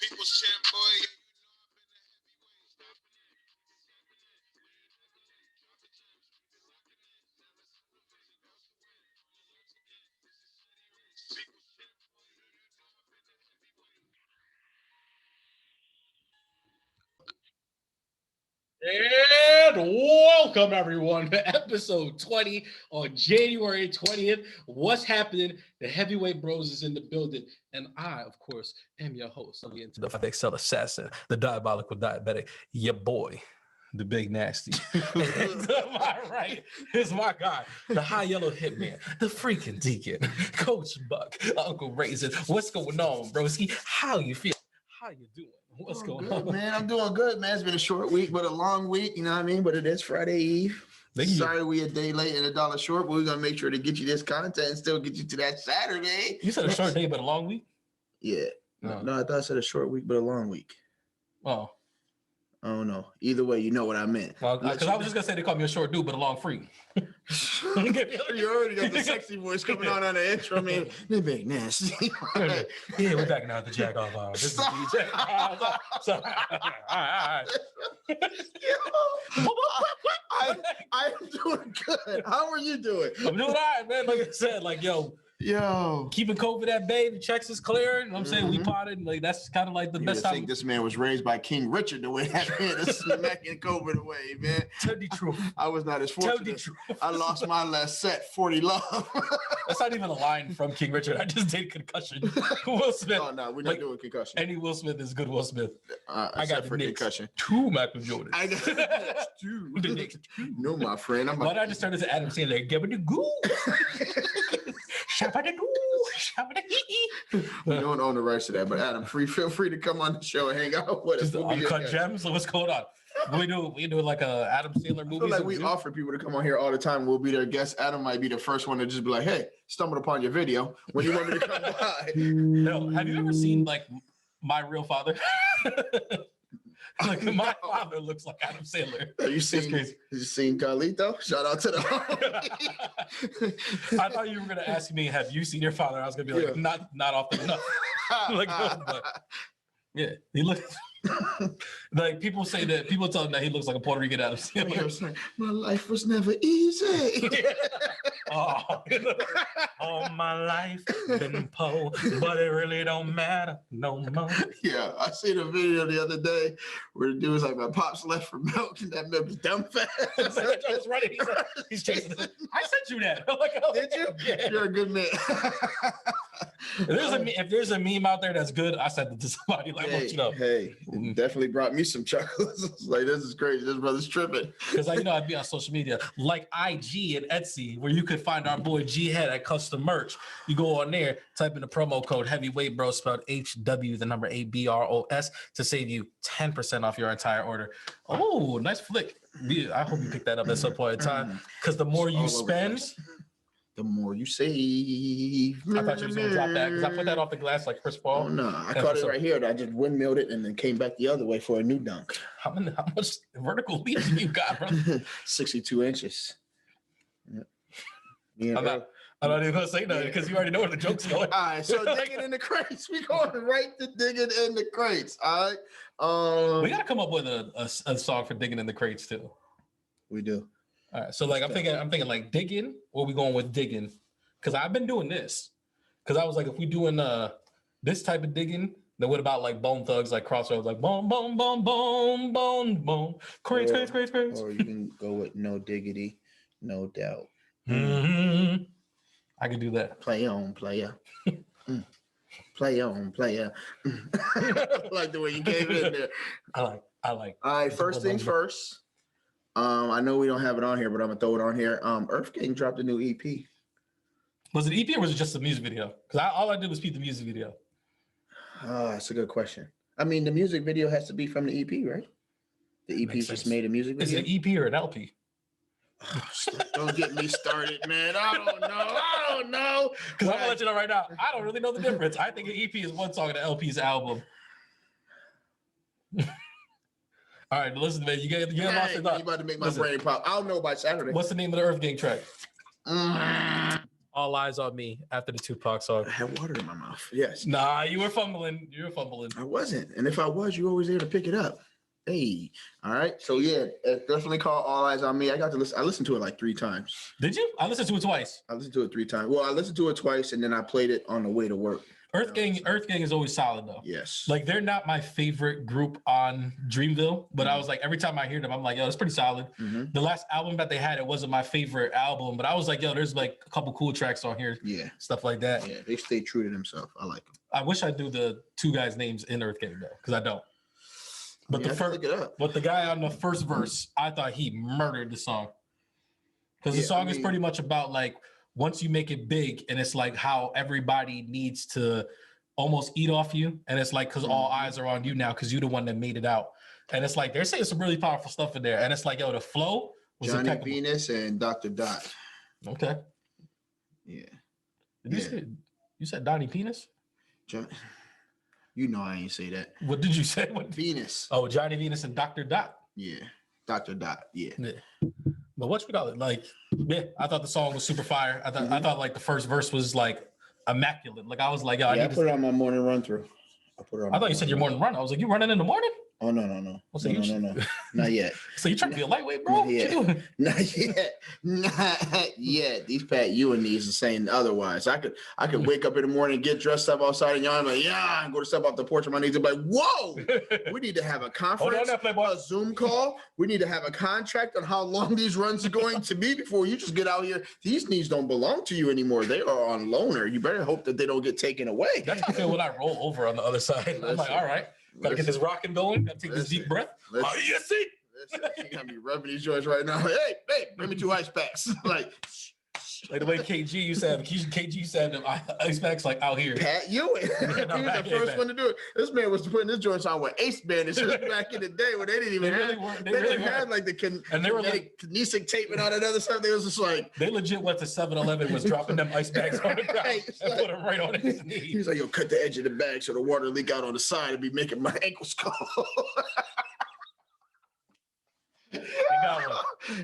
People's champ, boy. And welcome everyone to episode 20 on January 20th. What's happening? The Heavyweight Bros is in the building, and I, of course, am your host. I'm the XL assassin, the diabolical diabetic, your boy, the big nasty. And to my right is my guy, the high yellow hitman, the freaking deacon, Coach Buck, Uncle Raisin. What's going on, broski? How you feel? How you doing? What's going on, man? I'm doing good, man. It's been a short week, but a long week. You know what I mean? But it is Friday Eve. Sorry we a day late and $1 short, but we're gonna make sure to get you this content and still get you to that Saturday. You said a short day, but a long week? Yeah. No, I thought I said a short week, but a long week. Oh. I don't know. Either way, you know what I meant. Well, because I was just gonna say they call me a short dude, but a long freak. You already got the sexy voice coming on the intro, man. They're big nasty. Yeah, we're back now at the Jack Off Hour. This is DJ. All right. I'm doing good. How are you doing? I'm doing all right, man. Like I said, yo, keeping COVID at bay. The checks is clear. You know what I'm saying? We potted. Like that's kind of like the best time. I think this man was raised by King Richard the way that man is smacking COVID away, man. Tell the truth. I was not as fortunate. Tell the truth. I lost my last set, 40 love. That's not even a line from King Richard. I just did concussion. Will Smith. Oh no, we're not doing concussion. Any Will Smith is good Will Smith. I got for concussion. 2 Michael Jordans. I got 2. No, my friend. Why did I just turn this to Adam Sandler? Give it the goo. We don't own the rights to that, but Adam, feel free to come on the show and hang out with us. We'll Uncut Gems. So what's going on? We do like a Adam Sandler movie. I feel like we offer people to come on here all the time. We'll be their guest. Adam might be the first one to just be like, "Hey, stumbled upon your video. When you want me to come by?" No, have you ever seen like My Real Father? Like my father looks like Adam Sandler. Have you seen Carlito? Shout out to the I thought you were gonna ask me, have you seen your father? I was gonna be like, not often enough. Like, no, but yeah, he looks like people say that people tell him that he looks like a Puerto Rican Adam Sandler. My life was never easy. All my life been poor, but it really don't matter no more. Yeah, I seen a video the other day where the dude was like, my pops left for milk and that milk was dumb fast. That's right. He's chasing it. I sent you that. Like, did you? Yeah. You're a good man. If there's a meme out there that's good, I sent it to somebody. Like, you know. Hey, it definitely brought me some chuckles. Like, this is crazy. This brother's tripping. Because I'd be on social media like IG and Etsy, where you could find our boy G Head at Custom Merch. You go on there, type in the promo code HeavyweightBros, spelled HW8BROS, to save you 10% off your entire order. Oh, nice flick. I hope you pick that up at some point in time. Because the more you spend, the more you save. I thought you was going to drop that because I put that off the glass like Chris Paul. Oh, no. I caught it right here. I just windmilled it and then came back the other way for a new dunk. How much vertical leap do you got, brother? 62 inches. Yeah. I'm not even going to say nothing because you already know where the joke's going. All right, so digging in the crates. We going right to digging in the crates, all right? We got to come up with a song for digging in the crates, too. We do. All right, so like I'm thinking like Diggin, or we going with Diggin? Because I've been doing this. Because I was like, if we doing this type of digging, then what about like Bone Thugs, like Crossroads, like boom, boom, boom, boom, boom, boom, crates. Or you can go with No Diggity, No Doubt. Mm-hmm. I can do that. Play on, player. Play on, player. I like the way you came in there. I like. All right, first things first. I know we don't have it on here, but I'm gonna throw it on here. Earthgang dropped a new EP. Was it EP or was it just a music video? Because all I did was peep the music video. That's a good question. I mean, the music video has to be from the EP, right? The EP just made a music video. Is it an EP or an LP? Don't get me started, man. I don't know. Because I'm gonna let you know right now. I don't really know the difference. I think an EP is one song and an LP is an album. All right, listen, man. You get lost in thought. You about to make my brain pop. I'll know by Saturday. What's the name of the Earthgang track? All Eyes on Me after the Tupac song. I had water in my mouth. Yes. Nah, you were fumbling. I wasn't. And if I was, you always there to pick it up. Hey. All right. So yeah, definitely call All Eyes on Me. I got to listen. I listened to it like 3 times. Did you? I listened to it twice. I listened to it 3 times. Well, I listened to it twice and then I played it on the way to work. Earthgang is always solid though. Yes. Like they're not my favorite group on Dreamville, but I was like, every time I hear them, I'm like, yo, it's pretty solid. The last album that they had, it wasn't my favorite album, but I was like, yo, there's like a couple cool tracks on here. Yeah. Stuff like that. Yeah, they stay true to themselves. I like them. I wish I knew the 2 guys' names in Earthgang though, because I don't. But the guy on the first verse, I thought he murdered the song. Because the song is pretty much about like, once you make it big, and it's like how everybody needs to almost eat off you. And it's like, because all eyes are on you now, because you're the one that made it out. And it's like, they're saying some really powerful stuff in there. And it's like, yo, the flow was Johnny impeccable. Venus and Dr. Dot. Okay. Yeah. You said Donnie Penis? You know I ain't say that. What did you say? What? Venus. Oh, Johnny Venus and Dr. Dot. Yeah. Dr. Dot. Yeah. But what you call it? Like, yeah, I thought the song was super fire. I thought like the first verse was like immaculate. Like I was like, yo, I put it on my morning run through. I thought you said your morning run. I was like, you running in the morning? Oh no. No. Not yet. So you trying to be a lightweight, bro? Not yet. What you doing? Not yet. These Pat Ewing are saying otherwise. I could wake up in the morning, get dressed up outside, and y'all like, yeah, and go to step off the porch on my knees and be like, whoa, we need to have a conference, a Zoom call. We need to have a contract on how long these runs are going to be before you just get out here. These knees don't belong to you anymore. They are on loaner. You better hope that they don't get taken away. That's how I feel when I roll over on the other side. I'm like, all right. Gotta get this rocking going. Gotta take this deep breath. Yes, see. You got me rubbing these joints right now. Hey, bring me 2 ice packs. like the way KG used to have them ice packs like out here. Pat Ewing. He was the first one to do it. This man was putting his joints on with Ace bandages back in the day when they didn't even have like the kinetic tape and all that other stuff. They was just like they legit went to 7-Eleven, was dropping them ice packs on the ground and put them right on his knee. He was like, yo, cut the edge of the bag so the water leak out on the side and be making my ankles cold.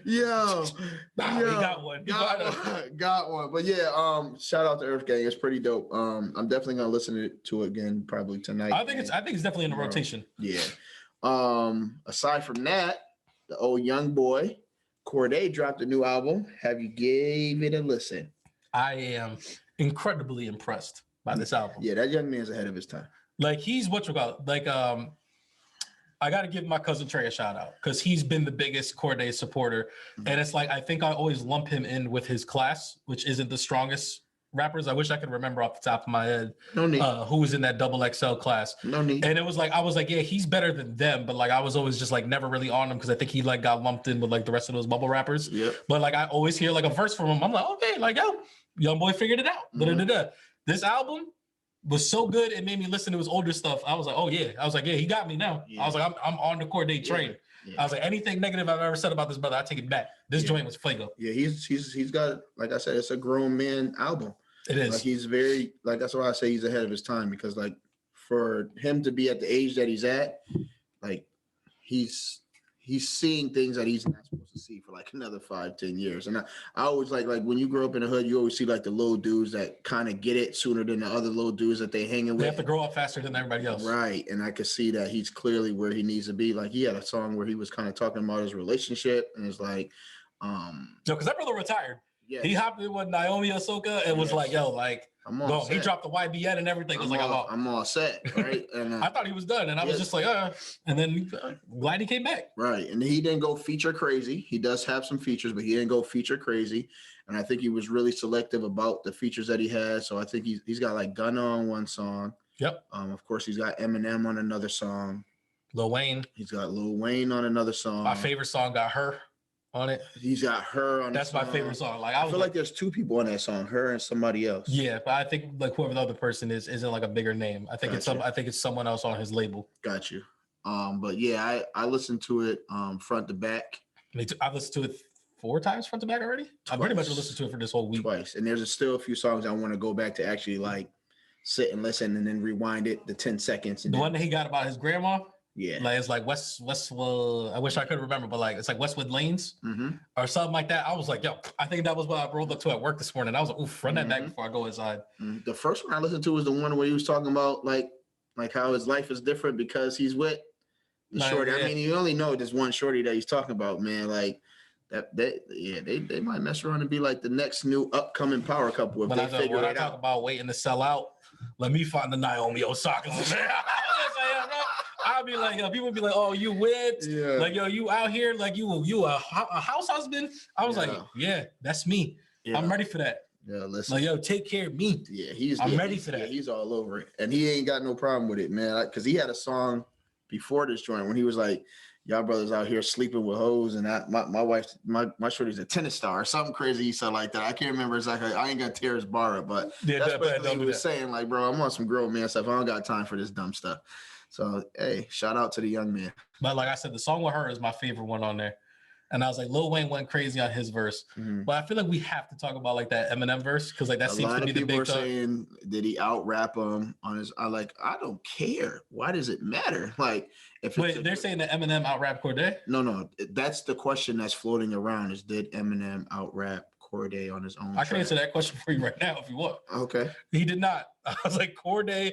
Yo, he got one. Got one. But yeah, shout out to Earthgang. It's pretty dope. I'm definitely gonna listen to it again probably tonight. I think it's definitely in the rotation. Yeah. Aside from that, the old young boy Cordae dropped a new album. Have you gave it a listen? I am incredibly impressed by this album. Yeah, that young man's ahead of his time. Like he's what you call it. Like I got to give my cousin Trey a shout out because he's been the biggest Cordae supporter. And it's like, I think I always lump him in with his class, which isn't the strongest rappers. I wish I could remember off the top of my head who was in that XXL class. No need. And it was like, I was like, yeah, he's better than them. But like, I was always just like never really on him because I think he like got lumped in with like the rest of those bubble rappers. Yep. But like, I always hear like a verse from him. I'm like, okay, like, yo, young boy figured it out. This album was so good, it made me listen to his older stuff. I was like, oh yeah. I was like, yeah, he got me now. Yeah. I was like, I'm on the Cordae train. Yeah. I was like, anything negative I've ever said about this brother, I take it back. This joint was fuego. Yeah, he's got, like I said, it's a grown man album. It is. Like he's very, like that's why I say he's ahead of his time, because like for him to be at the age that he's at, like he's seeing things that he's not supposed to see for like another 5-10 years. And I always like when you grow up in the hood, you always see like the little dudes that kind of get it sooner than the other little dudes that they hanging with. They have to grow up faster than everybody else. Right. And I could see that he's clearly where he needs to be. Like he had a song where he was kind of talking about his relationship and it's like, because that brother retired. Yeah. He hopped in with Naomi Osaka and was like, yo, like, he dropped the YBN and everything. I'm all set, right? And I thought he was done, and I was just like, and then glad he came back. Right, and he didn't go feature crazy. He does have some features, but he didn't go feature crazy. And I think he was really selective about the features that he had. So I think he's got like Gunna on one song. Yep. Of course, he's got Eminem on another song. Lil Wayne. He's got Lil Wayne on another song. My favorite song got Her on it. He's got Her on. That's my favorite song. Like I feel like there's 2 people on that song, Her and somebody else. Yeah, but I think like whoever the other person isn't like a bigger name. I think it's someone else on his label. Got you. But yeah, I listened to it front to back. Me too. I've listened to it 4 times front to back already. I pretty much listened to it for this whole week. Twice. And there's still a few songs I want to go back to actually like sit and listen and then rewind it the 10 seconds. And one that he got about his grandma. Yeah. Like it's like Westwood. I wish I could remember, but like it's like Westwood Lanes or something like that. I was like, yo, I think that was what I rolled up to at work this morning. I was like, oof, run that back before I go inside. The first one I listened to was the one where he was talking about like how his life is different because he's with the shorty. Yeah. I mean, you only know this one shorty that he's talking about, man. Like that, they might mess around and be like the next new upcoming power couple if when they figure it out. I talk about waiting to sell out, let me find the Naomi Osaka. I'll be like, people be like, oh, you whipped? Yeah. Like, yo, you out here? Like, you a house husband? I was like, yeah, that's me. Yeah. I'm ready for that. Yeah, listen. Like, yo, take care of me. Yeah, I'm ready for that. Yeah, he's all over it. And he ain't got no problem with it, man. Because he had a song before this joint when he was like, y'all brothers out here sleeping with hoes. And my shorty's a tennis star or something crazy he said like that. I can't remember exactly. I ain't gonna tear his bar up, but that's what he was saying. Like, bro, I'm on some grown man stuff. I don't got time for this dumb stuff. So, hey, shout out to the young man. But like I said, the song with her is my favorite one on there. And I was like, Lil Wayne went crazy on his verse. But I feel like we have to talk about like that Eminem verse because like that seems to be the big talk. A lot of people are saying, did he out rap him on his? I don't care. Why does it matter? Like, if they're saying that Eminem out rap Cordae? No, that's the question that's floating around: is did Eminem out rap Cordae on his own? I can answer that question for you right now if you want. Okay. He did not. I was like, Cordae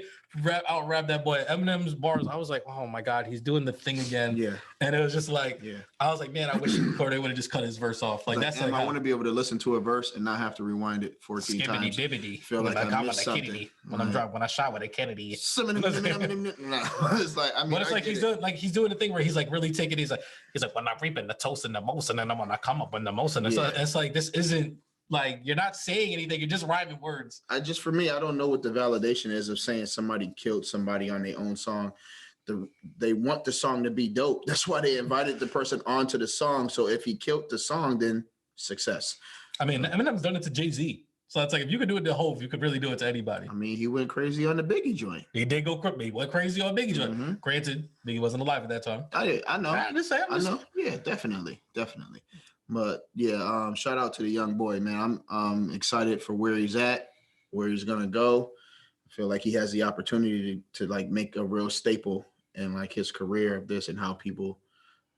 out rap that boy. Eminem's bars, I was like, oh my God, he's doing the thing again. Yeah. And it was just like, I was like, man, I wish Cordae would have just cut his verse off. Like that's like I want to be able to listen to a verse and not have to rewind it 14 times. Bibbity. Feel like I missed something. When I shot with a Kennedy. It's like, I mean, but it's like he's doing the thing where he's like really taking. He's like when I'm reaping the toast and the most, and then I'm gonna come up in the most, and it's like this isn't. Like, you're not saying anything. You're just rhyming words. For me, I don't know what the validation is of saying somebody killed somebody on their own song. They want the song to be dope. That's why they invited the person onto the song. So if he killed the song, then success. I mean, Eminem's done it to Jay-Z. So it's like, if you could do it to Hov, you could really do it to anybody. I mean, he went crazy on the Biggie joint. He did go crazy. He went crazy on Biggie joint. Granted, Biggie wasn't alive at that time. I know. I know. Yeah, definitely. But yeah, shout out to the young boy, man. I'm excited for where he's at, where he's gonna go. I feel like he has the opportunity to like make a real staple in like his career of this and how people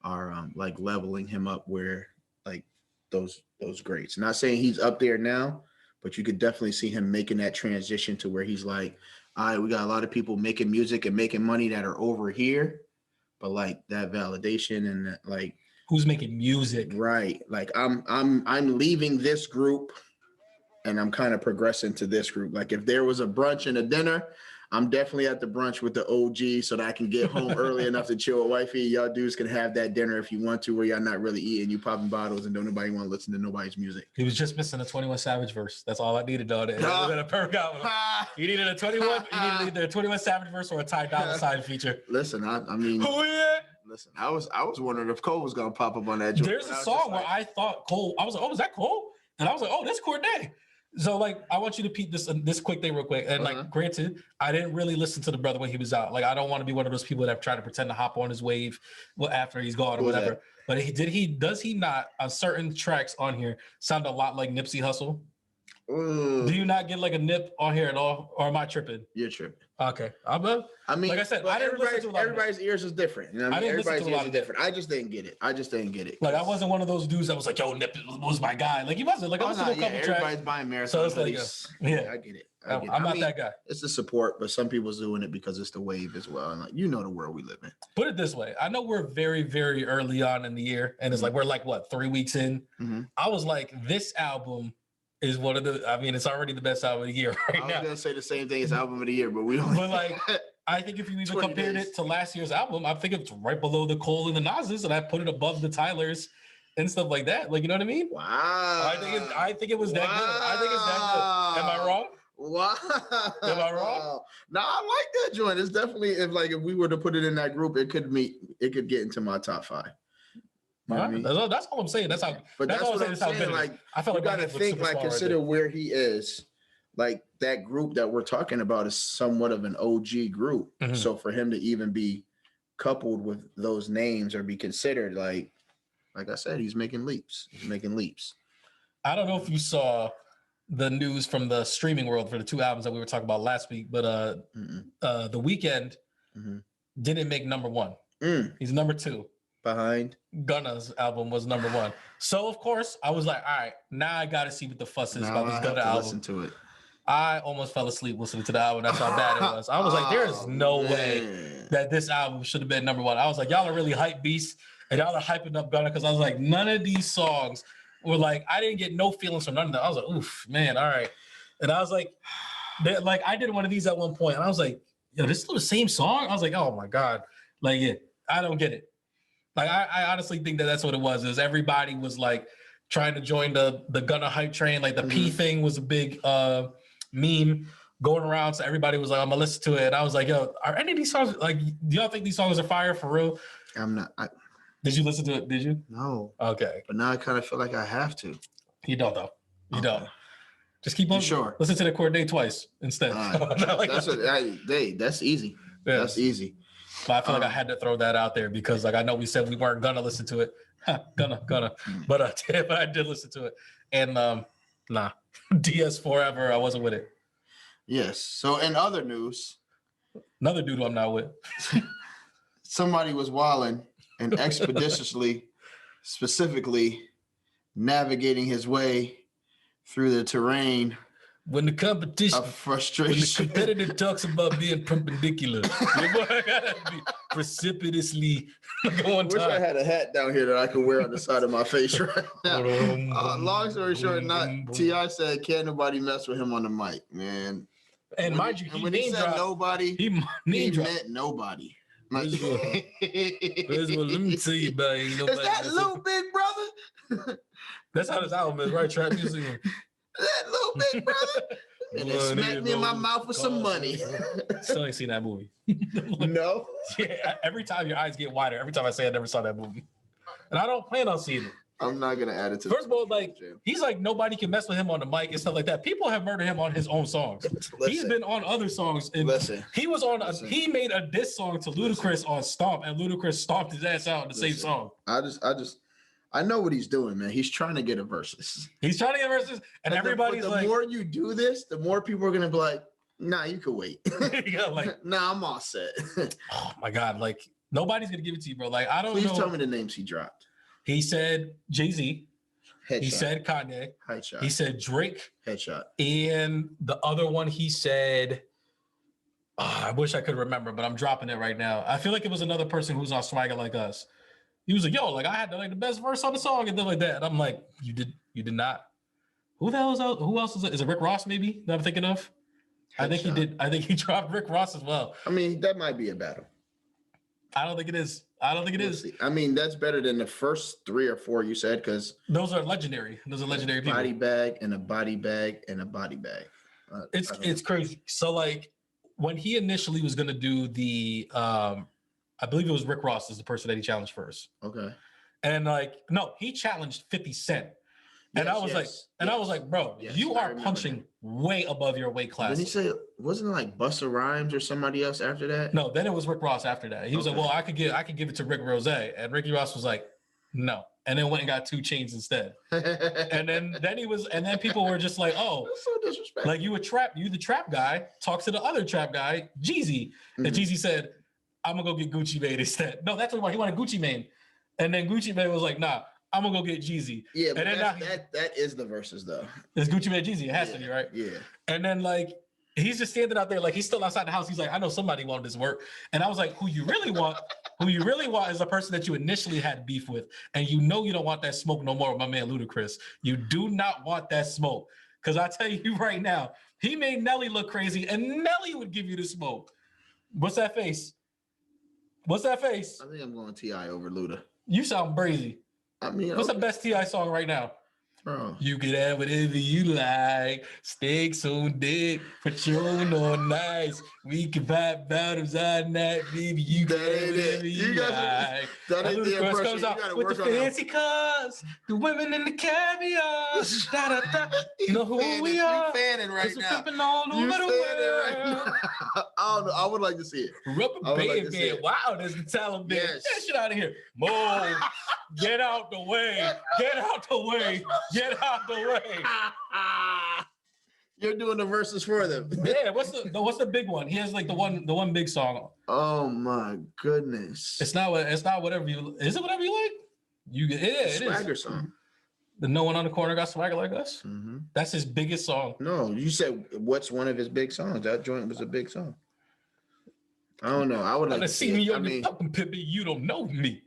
are like leveling him up where like those greats. Not saying he's up there now, but you could definitely see him making that transition to where he's like, all right, we got a lot of people making music and making money that are over here, but like that validation and that, like. Who's making music? Right. Like I'm leaving this group and I'm kind of progressing to this group. Like if there was a brunch and a dinner, I'm definitely at the brunch with the OG so that I can get home early enough to chill with wifey. Y'all dudes can have that dinner if you want to, where y'all not really eating, you popping bottles and don't nobody want to listen to nobody's music. He was just missing a 21 Savage verse. That's all I needed, though. You needed a 21. You needed either a 21 Savage verse or a Ty Dolla $ign feature. Listen, I mean. Oh yeah. Listen, I was wondering if Cole was gonna pop up on that joint. There's a song where I thought Cole. I was like, oh, is that Cole? And I was like, oh, that's Cordae. So like, I want you to peep this quick thing real quick. And like, granted, I didn't really listen to the brother when he was out. Like, I don't want to be one of those people that try to pretend to hop on his wave after he's gone or whatever. But does he not on certain tracks on here sound a lot like Nipsey Hussle? Do you not get like a nip on here at all, or am I tripping? You're tripping. Okay, I mean, like I said, I didn't listen to a lot everybody's ears is different. You know what I mean? Everybody's ears is different. I just didn't get it. Like I wasn't one of those dudes that was like, "Yo, Nip was my guy." Like he wasn't. Like I listened to a couple tracks. Everybody's buying marathon. So it's like, I get it. I'm not that guy. It's the support, but some people's doing it because it's the wave as well. And like, you know the world we live in. Put it this way: I know we're very, very early on in the year, and it's like we're like what 3 weeks in. I was like, this album is one of the. I mean, it's already the best album of the year right now. I was gonna say the same thing as album of the year, but we don't. But like, I think if you even compared it to last year's album, I think it's right below the Cole and the Nas's, and I put it above the Tylers and stuff like that. Like, you know what I mean? Wow. I think it was that good. I think it's that good. Am I wrong? Wow. Am I wrong? No, I like that joint. It's definitely if we were to put it in that group, it could get into my top 5. You know what I mean? That's all I'm saying. That's how. But that's what I'm saying. Like, I felt like you gotta think, like, consider where he is. Like that group that we're talking about is somewhat of an OG group. So for him to even be coupled with those names or be considered, like I said, he's making leaps. I don't know if you saw the news from the streaming world for the 2 albums that we were talking about last week, but The Weeknd didn't make number 1. He's number 2. Behind Gunna's album was number 1. So of course I was like, all right, now I gotta see what the fuss is about this Gunna album. Listen to it. I almost fell asleep listening to the album. That's how bad it was. I was like, there is no way that this album should have been number 1. I was like, y'all are really hype beasts, and y'all are hyping up Gunna, because I was like, none of these songs were like, I didn't get no feelings from none of them. I was like, oof, man, all right. And I was like, I did one of these at one point, and I was like, yo, this is the same song? I was like, oh my God. Like, yeah, I don't get it. Like, I honestly think that that's what it was, is everybody was like trying to join the Gunna hype train. Like the P thing was a big meme going around. So everybody was like, I'm gonna listen to it. And I was like, yo, are any of these songs, like, do y'all think these songs are fire for real? I'm not. Did you listen to it? Did you? No. Okay. But now I kind of feel like I have to. You don't though. You don't. Just keep on. Sure. Listen to the Cordae twice instead. That's easy. Yeah. That's easy. But I feel like I had to throw that out there because, like, I know we said we weren't gonna listen to it. Gonna. But I did listen to it. And nah. DS Forever, I wasn't with it. Yes. So in other news, another dude who I'm not with. Somebody was wilding and expeditiously, specifically navigating his way through the terrain. When the competition, of frustration. When the competitor talks about being perpendicular, your boy gotta be precipitously going. Wish I had a hat down here that I could wear on the side of my face right now. Long story short, T.I. said, "Can't nobody mess with him on the mic, man." And mind you, when he said nobody, he meant nobody. Let me tell you about it. Is that Little Big Brother? That's how this album is, right? Trap music. That Little Big Brother, and then smacked me in my mouth with some money. Still ain't seen that movie. No. Yeah, every time your eyes get wider, every time I say I never saw that movie, and I don't plan on seeing it. I'm not gonna add it to. First of all, like he's like nobody can mess with him on the mic and stuff like that. People have murdered him on his own songs. He's been on other songs. And he was on. He made a diss song to Ludacris on Stomp, and Ludacris stomped his ass out in the same song. I know what he's doing, man. He's trying to get a versus. He's trying to get versus, and everybody's like, the more you do this, the more people are gonna be like, nah, you can wait. Yeah, like, nah, I'm all set. Oh my God, like nobody's gonna give it to you, bro. Like, I don't know. Please tell me the names he dropped. He said Jay-Z. Headshot. He said Kanye. Headshot. He said Drake. Headshot. And the other one he said, I wish I could remember, but I'm dropping it right now. I feel like it was another person who's on Swagger Like Us. He was like, yo, like I had the best verse on the song and stuff like that. And I'm like, you did not. Who the hell is that? Who else is it? Is it Rick Ross maybe that I'm thinking of? Headshot. I think he did. I think he dropped Rick Ross as well. I mean, that might be a battle. I don't think it is. See. I mean, that's better than the first 3 or 4 you said, because those are legendary. Those are legendary people. Body bag and a body bag and a body bag. It's crazy. So like when he initially was gonna do the I believe it was Rick Ross is the person that he challenged first. Okay. And like, no, he challenged 50 Cent. And I was like, bro, you are punching way above your weight class. Didn't he say, wasn't it like Busta Rhymes or somebody else after that? No, then it was Rick Ross after that. He was like, well, I could give it to Rick Rose. And Ricky Ross was like, no. And then went and got 2 Chainz instead. and then people were just like, oh, that's so disrespectful. Like you the trap guy, talk to the other trap guy, Jeezy. And Jeezy said, I'm gonna go get Gucci Mane instead. No, that's what he wanted, Gucci Mane. And then Gucci Mane was like, nah, I'm gonna go get Jeezy. Yeah, but that is the verses though. It's Gucci Mane Jeezy. It has to be, right? Yeah. And then like he's just standing out there, like he's still outside the house. He's like, I know somebody wanted this work. And I was like, who you really want is the person that you initially had beef with. And you know you don't want that smoke no more with my man Ludacris. You do not want that smoke. Because I tell you right now, he made Nelly look crazy, and Nelly would give you the smoke. What's that face? I think I'm going T.I. over Luda. You sound crazy. I mean, what's the best T.I. song right now? Bro. You can have whatever you like. Steaks on deck, Patron on nice. We can vibe bottoms all night, baby. You can have whatever you like. That ain't the impression. Comes out with the fancy cars, the women in the caviar. You know who we are. Fanning right now. All over the world. I don't know. I would like to see it. Rubber band, man. Wow, there's the Taliban. Get that shit out of here. Mo, get out the way. Get out the way. Get out the way. You're doing the verses for them. Yeah, what's the big one? He has like the one big song. Oh my goodness. It's not whatever you is it whatever you like? It is. Swagger song. The No One on the Corner Got Swagger Like Us. Mm-hmm. That's his biggest song. No, you said what's one of his big songs? That joint was a big song. I don't know. I would like to see me on the pumping pippy. You don't know me.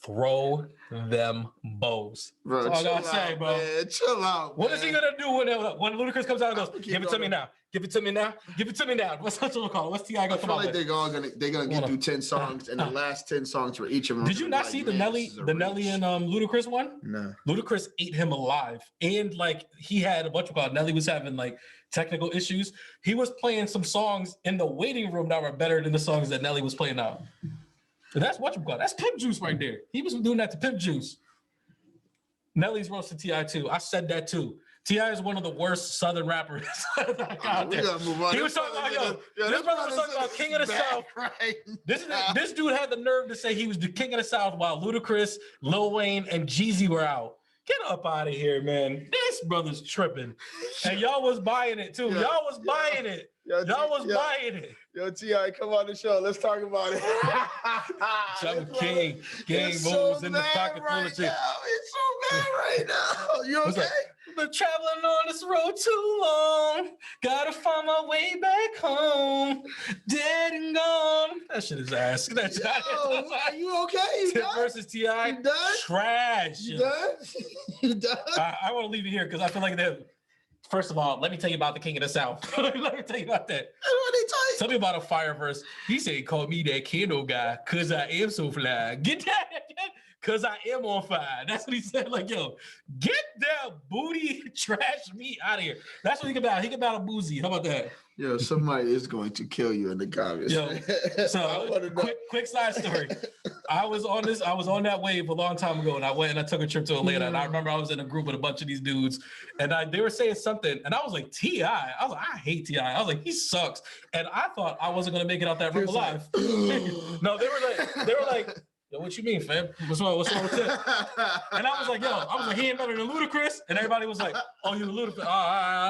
Throw them bows. Bro, that's all I gotta say, bro. Man, chill out. What is he gonna do when Ludacris comes out and goes, "Give it to me now, give it to me now, give it to me now"? What's what call it? What's T.I. gonna come out with? They're gonna get through 10 songs, and the last 10 songs for each of them. Did you not see the Nelly and Ludacris one? No. Ludacris ate him alive, and like he had a bunch of calls. Nelly was having like technical issues. He was playing some songs in the waiting room that were better than the songs that Nelly was playing out. And that's what you call. That's Pimp Juice right there. He was doing that to Pimp Juice. Nelly's roasting T.I. too. I said that too. T.I. is one of the worst Southern rappers out there. We gotta move on. He was talking about, this brother was talking about King of the South. Right? This dude had the nerve to say he was the King of the South while Ludacris, Lil Wayne, and Jeezy were out. Get up out of here, man. This brother's tripping. And y'all was buying it too. Y'all was buying it. Y'all was buying it. Yo, T.I., come on the show. Let's talk about it. Some king moves in the pocket full of shit. It's so bad right now. You okay? Been traveling on this road too long. Gotta find my way back home. Dead and gone. That shit is ass. Yo, are you okay? You Tip done? versus T.I. You done? Trash. You done? You done? I want to leave it here because I feel like that. First of all, let me tell you about the King of the South. Let me tell you about that. What they tell you? Tell me about a fire verse. He said he called me that Kendo guy because I am so fly. Get that? Because I am on fire. That's what he said. Like, yo, get that booty trash meat out of here. That's what he can battle. He can battle Boozy. How about that? Yo, somebody is going to kill you in the comments. Yo, so quick side story. I was on that wave a long time ago, and I went and I took a trip to Atlanta. And I remember I was in a group with a bunch of these dudes, and they were saying something, and I was like, T.I. I was like, I hate T.I. I was like, he sucks. And I thought I wasn't gonna make it out that room alive. No, they were like. Yo, what you mean, fam? What's wrong with that? And I was like, he ain't better than Ludacris. And everybody was like, oh, you Ludacris.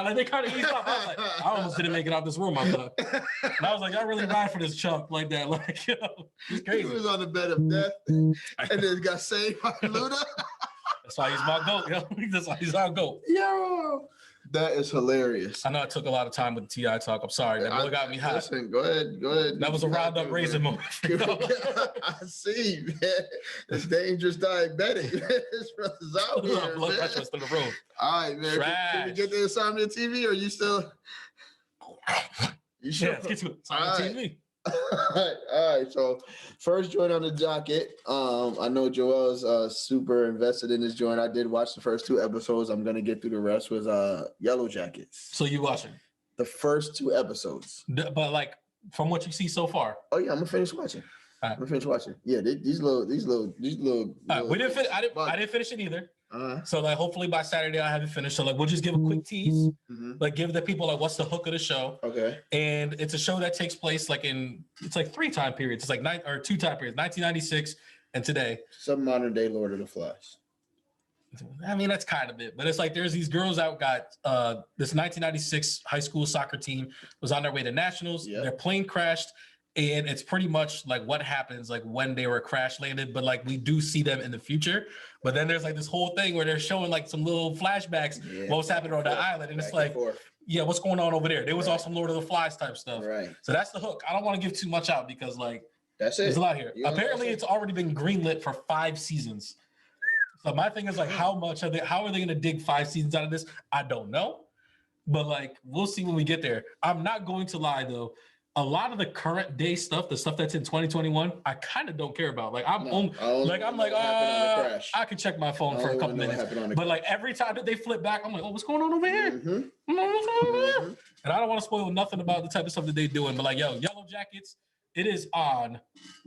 Like they kind of eased up. I was like, I almost didn't make it out this room, I thought. And I was like, I really ride for this chump like that. Like, yo, it's crazy. He was on the bed of death and then got saved by Luda. That's why he's my GOAT, yo. That's why he's our GOAT. Yo. That is hilarious. I know I took a lot of time with the T.I. talk. I'm sorry. That really got me hot. Listen, go ahead. That was a round-up raisin moment. I see, man. It's dangerous diabetic. This brother's out here, blood pressure is through the roof. All right, man. Can we get the Insomnia TV, or are you still? You sure? Yeah, let's get to it. Insomnia TV. All right. So first joint on the docket. I know Joel's super invested in this joint. I did watch the first 2 episodes. I'm gonna get through the rest with Yellow Jackets. So you watching the first 2 episodes? But like from what you see so far. Oh yeah, I'm gonna finish watching. Right. I'm gonna finish watching. Yeah, these little. Right, we didn't. I didn't finish it either. So like hopefully by Saturday I have it finished. So like we'll just give a quick tease, like give the people like what's the hook of the show. Okay. And it's a show that takes place like it's like 3 time periods. It's like 2 time periods, 1996 and today. Some modern day Lord of the Flies. I mean that's kind of it, but it's like there's these girls out got this 1996 high school soccer team was on their way to nationals. Yep. Their plane crashed. And it's pretty much like what happens like when they were crash landed, but like we do see them in the future. But then there's like this whole thing where they're showing like some little flashbacks, what was happening on the island. And it's like, yeah, what's going on over there? There was also Lord of the Flies type stuff. Right. So that's the hook. I don't want to give too much out because like that's it. There's a lot here. Apparently it's already been greenlit for 5 seasons. So my thing is like how are they gonna dig 5 seasons out of this? I don't know. But like we'll see when we get there. I'm not going to lie though. A lot of the current day stuff, the stuff that's in 2021, I kind of don't care about. Like I can check my phone for a couple minutes. But like every time that they flip back, I'm like, oh, what's going on over here? And I don't want to spoil nothing about the type of stuff that they're doing. But like, yo, Yellow Jackets, it is on.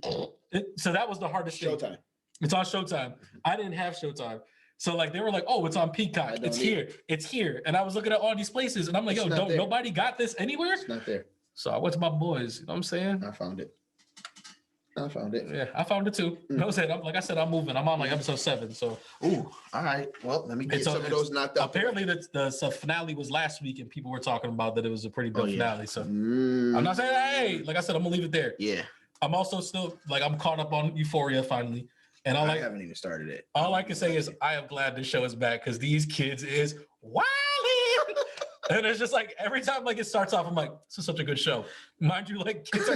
So that was the hardest thing. Showtime. It's on Showtime. I didn't have Showtime. So like they were like, oh, it's on Peacock. It's here. And I was looking at all these places and I'm like, yo, nobody got this anywhere? It's not there. So I went to my boys, you know what I'm saying? I found it. I found it. Yeah, I found it too. No, like I said, I'm moving. I'm on like episode 7. So, ooh, all right. Well, let me get some of those knocked out. Apparently, the finale was last week, and people were talking about that it was a pretty good finale. So, I'm not saying, hey, like I said, I'm gonna leave it there. Yeah. I'm also still like I'm caught up on Euphoria finally, and I haven't even started it. All I can say is I am glad this show is back because these kids is wilding. And it's just like every time like it starts off, I'm like, this is such a good show. Mind you, like kids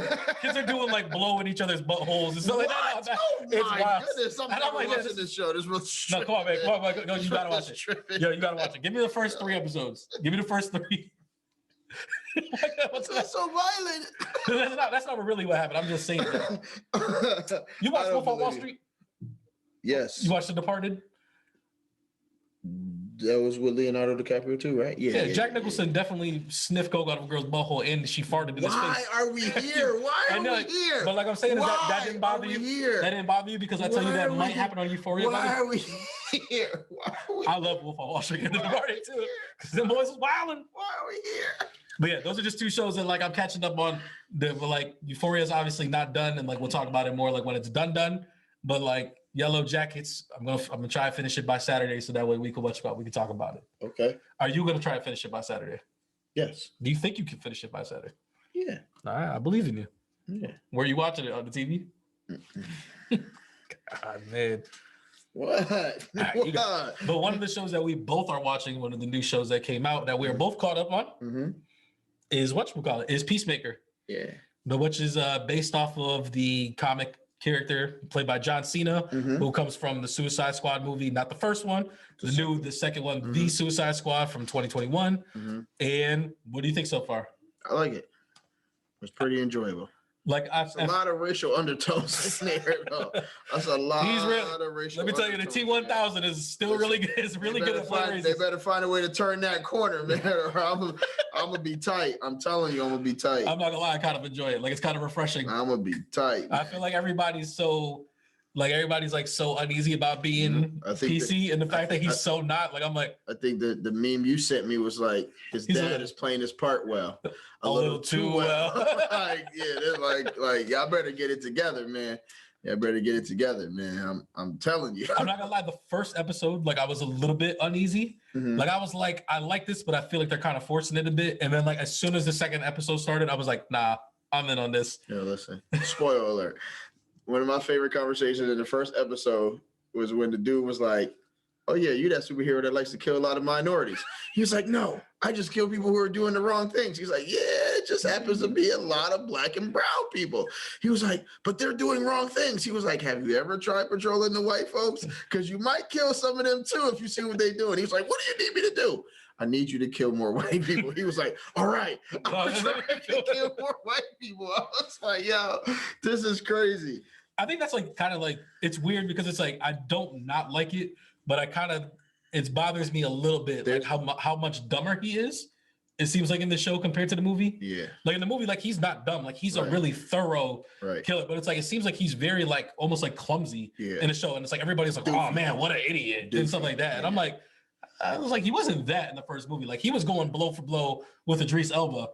are doing like blowing each other's buttholes and stuff like that. Oh my goodness, I'm never like, watching this show. This was no, come on, man. Come on, go, you gotta watch it. Yo, you gotta watch it. Give me the first 3 episodes. Give me the first 3. That's so violent. That's not really what happened. I'm just saying that. You watched Wolf on Wall Street? Yes. You watched The Departed? That was with Leonardo DiCaprio too, right? Yeah. Jack Nicholson definitely sniffed coke out of a girl's butthole and she farted in his face. Why are we here? Why are we here? But like I'm saying, that didn't bother you. Here? That didn't bother you because I tell you that might happen on Euphoria. Why are we here? I love Wolf on Wall Street and The Departed too. Because them boys was wilding. Why are we here? But yeah, those are just 2 shows that like I'm catching up on. Like Euphoria is obviously not done, and like we'll talk about it more like when it's done. But like Yellow Jackets, I'm gonna try to finish it by Saturday, so that way we can talk about it. Okay. Are you gonna try to finish it by Saturday? Yes. Do you think you can finish it by Saturday? Yeah. All right, I believe in you. Yeah. Were you watching it on the TV? God, man. What? Right, but one of the shows that we both are watching, one of the new shows that came out that we are both caught up on, is is Peacemaker. Yeah. Which is based off of the comic character played by John Cena, who comes from the Suicide Squad movie, not the first one, the second one, The Suicide Squad from 2021. And what do you think so far? I like it. It's pretty enjoyable. Like a lot of racial undertones in there, though. That's a lot of racial. Let me tell you, the T1000 is still really good. It's really good at fundraising. They better find a way to turn that corner, man, or I'm gonna be tight. I'm telling you, I'm gonna be tight. I'm not gonna lie, I kind of enjoy it. Like it's kind of refreshing. I'm gonna be tight. I feel like everybody's like so uneasy about being PC, and the fact that he's so not. Like I'm like, I think the meme you sent me was like his dad is playing his part well, a little too well. Like they're like y'all better get it together, man. Yeah, better get it together, man. I'm telling you. I'm not gonna lie. The first episode, like I was a little bit uneasy. Like I was like, I like this, but I feel like they're kind of forcing it a bit. And then like as soon as the second episode started, I was like, nah, I'm in on this. Yeah, listen. Spoiler alert. One of my favorite conversations in the first episode was when the dude was like, oh yeah, you that superhero that likes to kill a lot of minorities. He was like, no, I just kill people who are doing the wrong things. He's like, yeah, it just happens to be a lot of black and brown people. He was like, but they're doing wrong things. He was like, have you ever tried patrolling the white folks? Because you might kill some of them too if you see what they're doing. He was like, what do you need me to do? I need you to kill more white people. He was like, all right, I'm trying to kill more white people. I was like, yo, this is crazy. I think that's like kind of like, it's weird because it's like, I don't not like it, but it bothers me a little bit, like how much dumber he is. It seems like in the show compared to the movie. Yeah. Like in the movie, like he's not dumb. Like he's a really thorough killer, but it's like, it seems like he's very like, almost like clumsy in the show. And it's like, everybody's like, oh man, what an idiot and stuff like that. And I'm like, I was like, he wasn't that in the first movie. Like he was going blow for blow with Idris Elba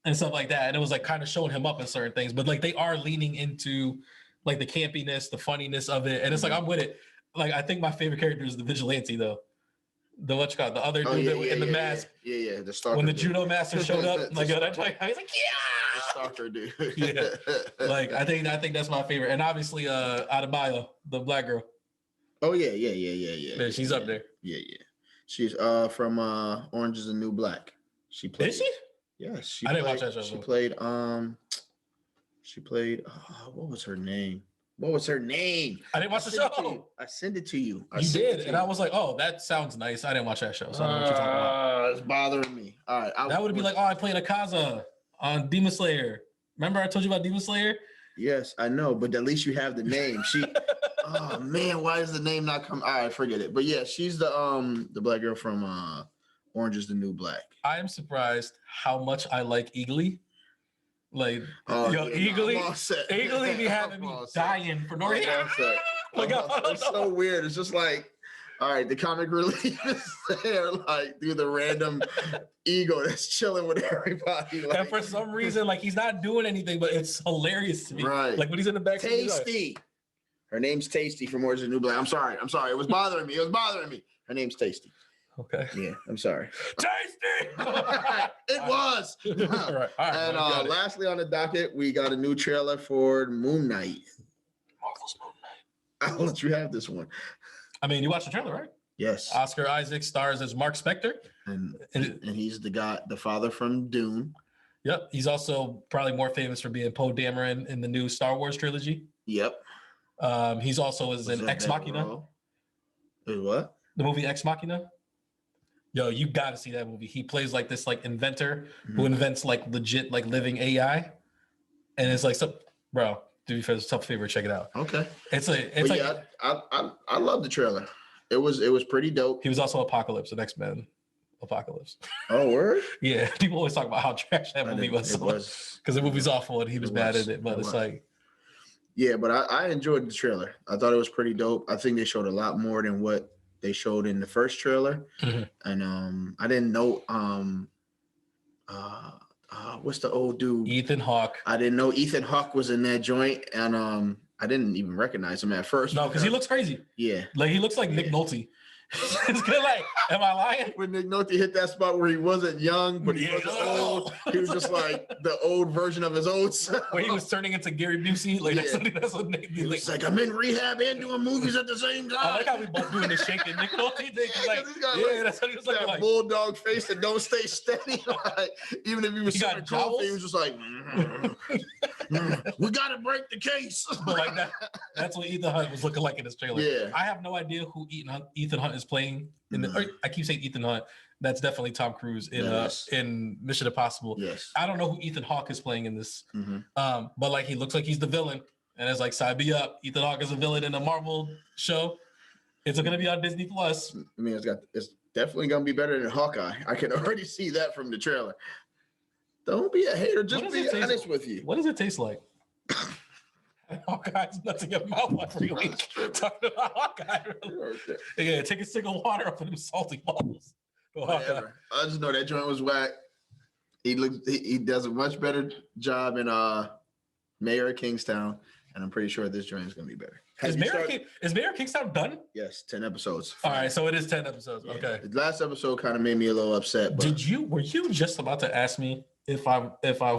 and stuff like that. And it was like kind of showing him up in certain things, but like they are leaning into like the campiness, the funniness of it. And it's like, I'm with it. Like, I think my favorite character is the vigilante though. The other dude in the mask. Yeah, the stalker. When the judo master showed up, like, I was like, yeah. The stalker dude. Yeah. Like, I think that's my favorite. And obviously, Adebayo, the black girl. Oh yeah. Man, she's up there. Yeah. She's from Orange is the New Black. She played. Is she? Yes. I didn't watch that show. She played. What was her name? I didn't watch the show. I sent it to you. You did, and I was like, "Oh, that sounds nice." I didn't watch that show, so I don't know what you're talking about. It's bothering me. All right, that would be like, "Oh, I played Akaza on Demon Slayer." Remember, I told you about Demon Slayer? Yes, I know, but at least you have the name. She. Oh man, why does the name not come? All right, forget it. But yeah, she's the black girl from Orange is the New Black. I am surprised how much I like Eagly. Like, Eagly be having me dying for no reason. It's so weird. It's just like, All right, the comic relief is there, like through the random ego that's chilling with everybody. Like, And for some reason, like he's not doing anything, but it's hilarious to me. Right. Like when he's in the back. Tasty. Her name's Tasty from Orange is the New Black. I'm sorry. It was bothering me. Her name's Tasty. Okay. Yeah, I'm sorry. Tasty. It was. All right. And lastly on the docket, we got a new trailer for Moon Knight. Marvel's Moon Knight. I'll let you have this one. I mean, you watched the trailer, right? Yes. Oscar Isaac stars as Mark Spector. And he's the father from Dune. Yep. He's also probably more famous for being Poe Dameron in the new Star Wars trilogy. Yep. He's also in Ex Machina. What? The movie Ex Machina. Yo, you got to see that movie. He plays like this like inventor who invents like legit like living AI, and it's like so, bro. Do me a tough favor, check it out. Okay. It's like I love the trailer. It was pretty dope. He was also Apocalypse, the X-Men Apocalypse. Oh, word? Yeah, people always talk about how trash that movie was. Because the movie's awful and he was bad at it, but it's like. Yeah, but I enjoyed the trailer. I thought it was pretty dope. I think they showed a lot more than what they showed in the first trailer. Mm-hmm. And I didn't know what's the old dude? Ethan Hawke. I didn't know Ethan Hawke was in that joint, and I didn't even recognize him at first. No, because he looks crazy. Yeah. Like he looks like Nick Nolte. It's good. Like, am I lying? When Nick Nolte hit that spot where he wasn't young, but he wasn't old, he was just like the old version of his old self. Where he was turning into Gary Busey. Like that's what Nick. He was like, I'm in rehab and doing movies at the same time. I like how we both doing the shaking Nick Nolte thing. Like, that's what he was that like. Bulldog face that don't stay steady. Like, even if he was super cool, he was just like, we gotta break the case. But like that's what Ethan Hunt was looking like in this trailer. Yeah. I have no idea who Ethan Hunt is playing in I keep saying Ethan Hunt. That's definitely Tom Cruise in Mission Impossible. Yes. I don't know who Ethan Hawke is playing in this. Mm-hmm. But like he looks like he's the villain. And it's like, sign me up. Ethan Hawke is a villain in a Marvel show. It's gonna be on Disney Plus. I mean, it's definitely gonna be better than Hawkeye. I can already see that from the trailer. Don't be a hater, just be honest with you. What does it taste like? Hawkeye's nuts in your mouth every week. Talking about Hawkeye. Really. Yeah, take a single water up in them salty balls. Whatever. I just know that joint was whack. He does a much better job in Mayor of Kingstown, and I'm pretty sure this joint is gonna be better. Is Mayor of Kingstown done? Yes, 10 episodes. All right, so it is 10 episodes. Yeah. Okay. The last episode kind of made me a little upset. But were you just about to ask me if I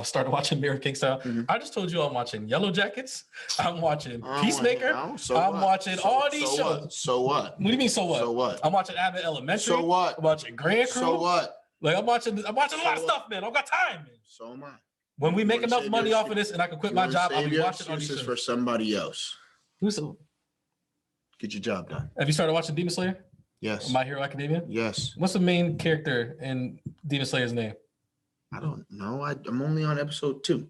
started watching Mayor of Kingstown? Mm-hmm. I just told you I'm watching Yellow Jackets. I'm watching Peacemaker. I'm watching all these shows. So what? What do you mean? So what? So what? I'm watching Abbott Elementary. So what? I'm watching Grand Crew. So what? Like I'm watching a lot of stuff, man. I've got time, man. So am I. When we make enough money off of this and I can quit my job, I'll be watching all these shows shows. For somebody else. Get your job done. Have you started watching Demon Slayer? Yes. My Hero Academia? Yes. What's the main character in Demon Slayer's name? I don't know. I'm only on episode 2.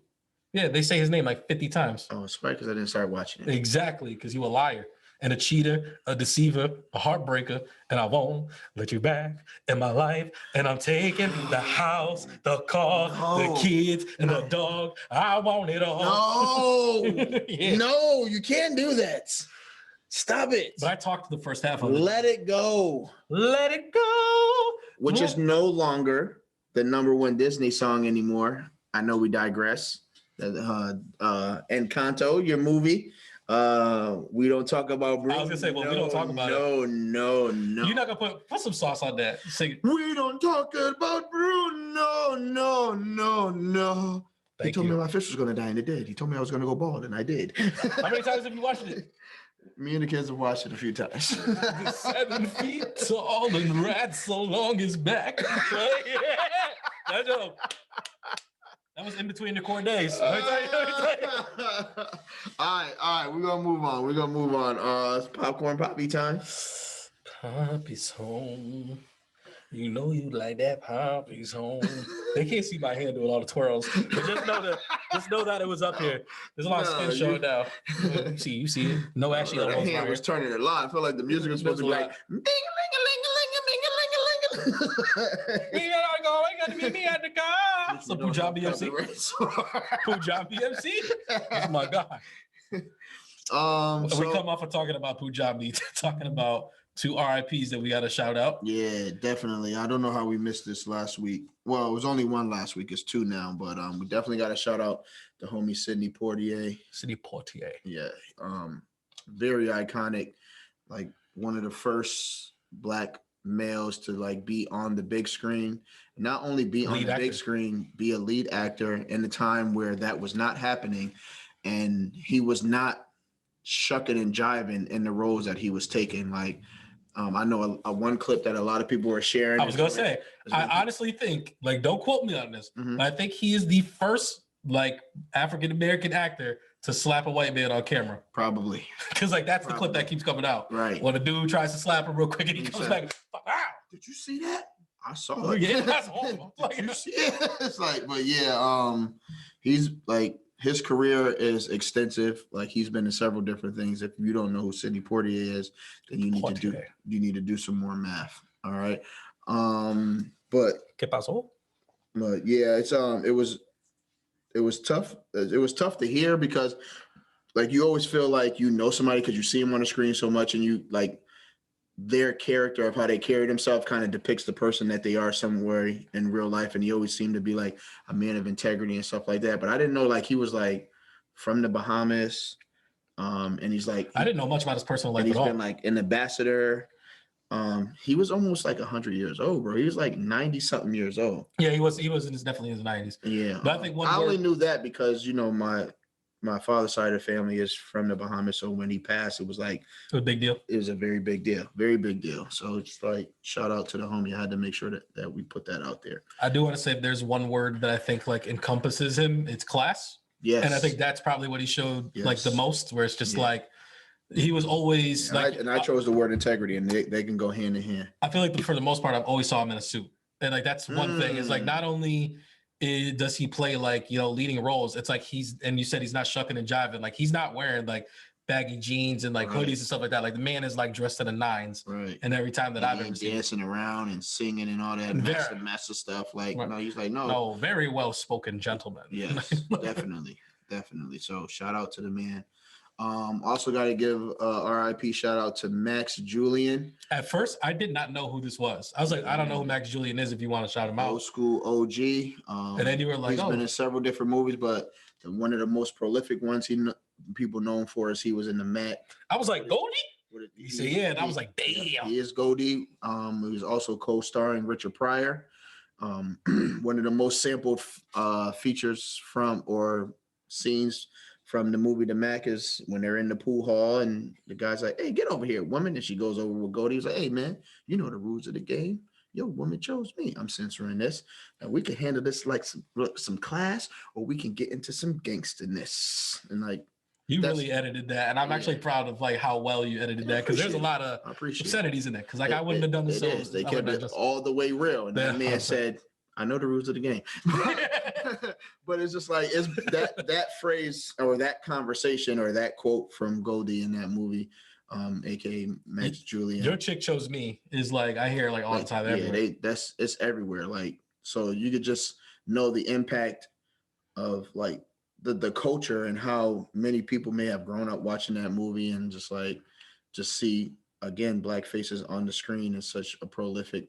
Yeah, they say his name like 50 times. Oh, it's right because I didn't start watching it. Exactly, because you a liar and a cheater, a deceiver, a heartbreaker, and I won't let you back in my life. And I'm taking the house, the car, the kids, and the dog. I want it all. No, no, you can't do that. Stop it. But I talked the first half of it. Let it go. Let it go. Which is no longer the #1 Disney song anymore. I know we digress. Encanto, your movie. We don't talk about Bruno. I was gonna say, well, we don't talk about it. No. You're not gonna put some sauce on that. Sing. We don't talk about Bruno. No. He told me my fish was gonna die, and it did. He told me I was gonna go bald, and I did. How many times have you watched it? Me and the kids have watched it a few times. 7 feet tall and rat so long his back. Yeah, that joke. That was in between the Cordaes. All right. We're gonna move on. It's popcorn Papi time. Papi's home. You know you like that. Papi's home. They can't see my hand doing all the twirls, but just know that it was up here. There's a lot of skin showing now. You see it. No, actually, that hand was turning a lot. I feel like the music was supposed to be like meet me at the car. Some Punjabi MC. Punjabi MC. Oh my God. So we come off of talking about Punjabi, talking about two RIPs that we got to shout out. Yeah, definitely. I don't know how we missed this last week. Well, it was only one last week. It's two now, but we definitely got to shout out the homie Sidney Poitier. Sidney Poitier. Yeah, very iconic. Like one of the first Black males to like be on the big screen. Not only be on the big screen, be a lead actor in a time where that was not happening, and he was not shucking and jiving in the roles that he was taking. Like, I know a one clip that a lot of people were sharing. I was gonna say, I honestly think, like, don't quote me on this, but I think he is the first like African American actor to slap a white man on camera. Probably, because like that's the clip that keeps coming out. Right when a dude tries to slap him real quick and he comes back. Wow, did you see that? I saw it. Yeah, that's horrible. Like, it's like, but yeah, he's like, his career is extensive. Like, he's been in several different things. If you don't know who Sidney Poitier is, then you need to do some more math. All right. But ¿Qué pasó? But yeah, it was tough. It was tough to hear because, like, you always feel like you know somebody because you see them on the screen so much, and you like their character of how they carry themselves kind of depicts the person that they are somewhere in real life. And he always seemed to be like a man of integrity and stuff like that. But I didn't know like he was like from the Bahamas. And he's like, I didn't know much about his personal life at all. He's been like an ambassador. He was almost like 100 years old, bro. He was like 90 something years old. Yeah, he was definitely in his 90s. Yeah. But I think I only knew that because, you know, my father's side of the family is from the Bahamas. So when he passed, it was like a big deal. It was a very big deal. Very big deal. So it's like, shout out to the homie. I had to make sure that we put that out there. I do want to say if there's one word that I think like encompasses him, it's class. Yes. And I think that's probably what he showed like the most, where it's just like he was always like, I chose the word integrity, and they can go hand in hand. I feel like for the most part, I've always saw him in a suit. And like, that's one thing is like, not only does he play like, you know, leading roles, it's like and you said he's not shucking and jiving, like he's not wearing like baggy jeans and like hoodies and stuff like that. Like the man is like dressed to the nines. Right. And every time that I've ever seen dancing around and singing and all that massive stuff. Like, no, he's like, no, very well spoken gentleman. Yes, definitely. So shout out to the man. Also got to give RIP shout out to Max Julian. At first, I did not know who this was. I was like, I don't know who Max Julian is. If you want to shout him out, old school OG. And then you were like, he's been in several different movies, but one of the most prolific ones people known for is he was in the Mac. I was like, Goldie? He said, yeah, and I was like, damn. He is Goldie. He was also co-starring Richard Pryor. One of the most sampled features from or scenes from the movie The Mac is when they're in the pool hall and the guy's like, hey, get over here, woman. And she goes over with Goldie. He's like, hey, man, you know the rules of the game. Yo, woman chose me. I'm censoring this. And we can handle this like some class, or we can get into some gangsterness. And like, you really edited that. And I'm actually proud of like how well you edited that, because there's a lot of obscenities in there. Because like I wouldn't have done this. They kept it all the way real. And that man said, I know the rules of the game. But it's just like, it's that phrase or that conversation or that quote from Goldie in that movie, aka Max Julian. Your chick chose me is like, I hear like all the time. Yeah, it's everywhere. Like, so you could just know the impact of like the culture and how many people may have grown up watching that movie and just see again Black faces on the screen in such a prolific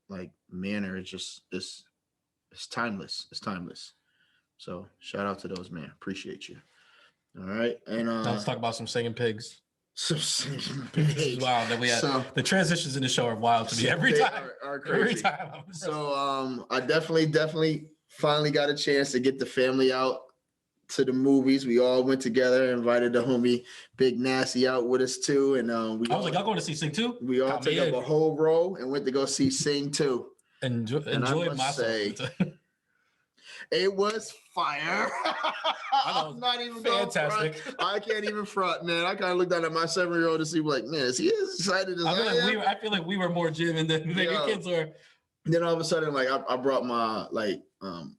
like manner. It's timeless. It's timeless. So shout out to those, man. Appreciate you. All right. And let's talk about some singing pigs. Some singing pigs. Wow, that we had the transitions in the show are wild to me every time. Are crazy. Every time. So I definitely finally got a chance to get the family out to the movies. We all went together, invited the homie Big Nasty out with us too. And I was like, y'all going to see Sing 2? We all took up a whole row and went to go see Sing 2. Enjoyed myself. It was fire. I'm not even fantastic. I can't even front, man. I kind of looked down at my 7-year-old to see, like, man, is he as excited as I am? I feel like we were more jamming than your kids were. Then all of a sudden, like, I brought my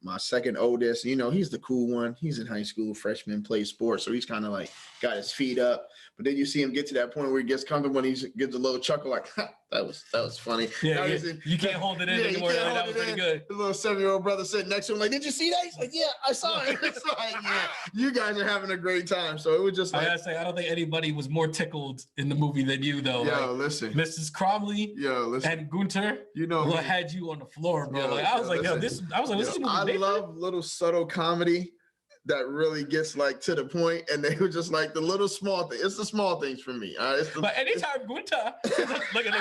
my second oldest. You know, he's the cool one. He's in high school, freshman, plays sports, so he's kind of like got his feet up. But then you see him get to that point where he gets comfortable and he gets a little chuckle, like, That was funny. Yeah, you can't hold it in anymore. That was pretty good. The little 7-year-old brother sitting next to him, like, did you see that? He's like, yeah, I saw it. It's like, yeah, you guys are having a great time. So it was just like, I gotta say, I don't think anybody was more tickled in the movie than you, though. Yo, listen, Mrs. Cromley, and Gunter, you know, what had you on the floor, bro? Like I was like, this is a movie. I love little subtle comedy that really gets like to the point, and they were just like the little small thing. It's the small things for me. But anytime Gunter, look at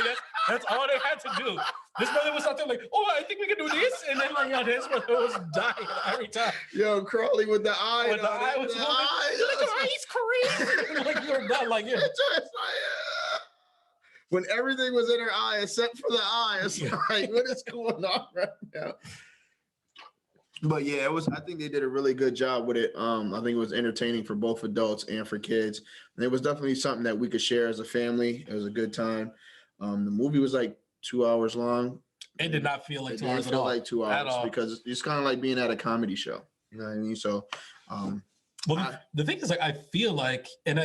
that's all they had to do. This brother was out there like, oh, I think we can do this, and then like, yo, this brother was dying every time. Yo, Crawley with the eye. With the eye was like, he's crazy. Like you're not like yeah. When everything was in her eye except for the eye, it's like, what is going on right now? But yeah, I think they did a really good job with it. I think it was entertaining for both adults and for kids. And it was definitely something that we could share as a family. It was a good time. The movie was like 2 hours long. It did not feel like 2 hours at all. Like 2 hours because it's kind of like being at a comedy show. You know what I mean? So, the thing is, like, I feel like, and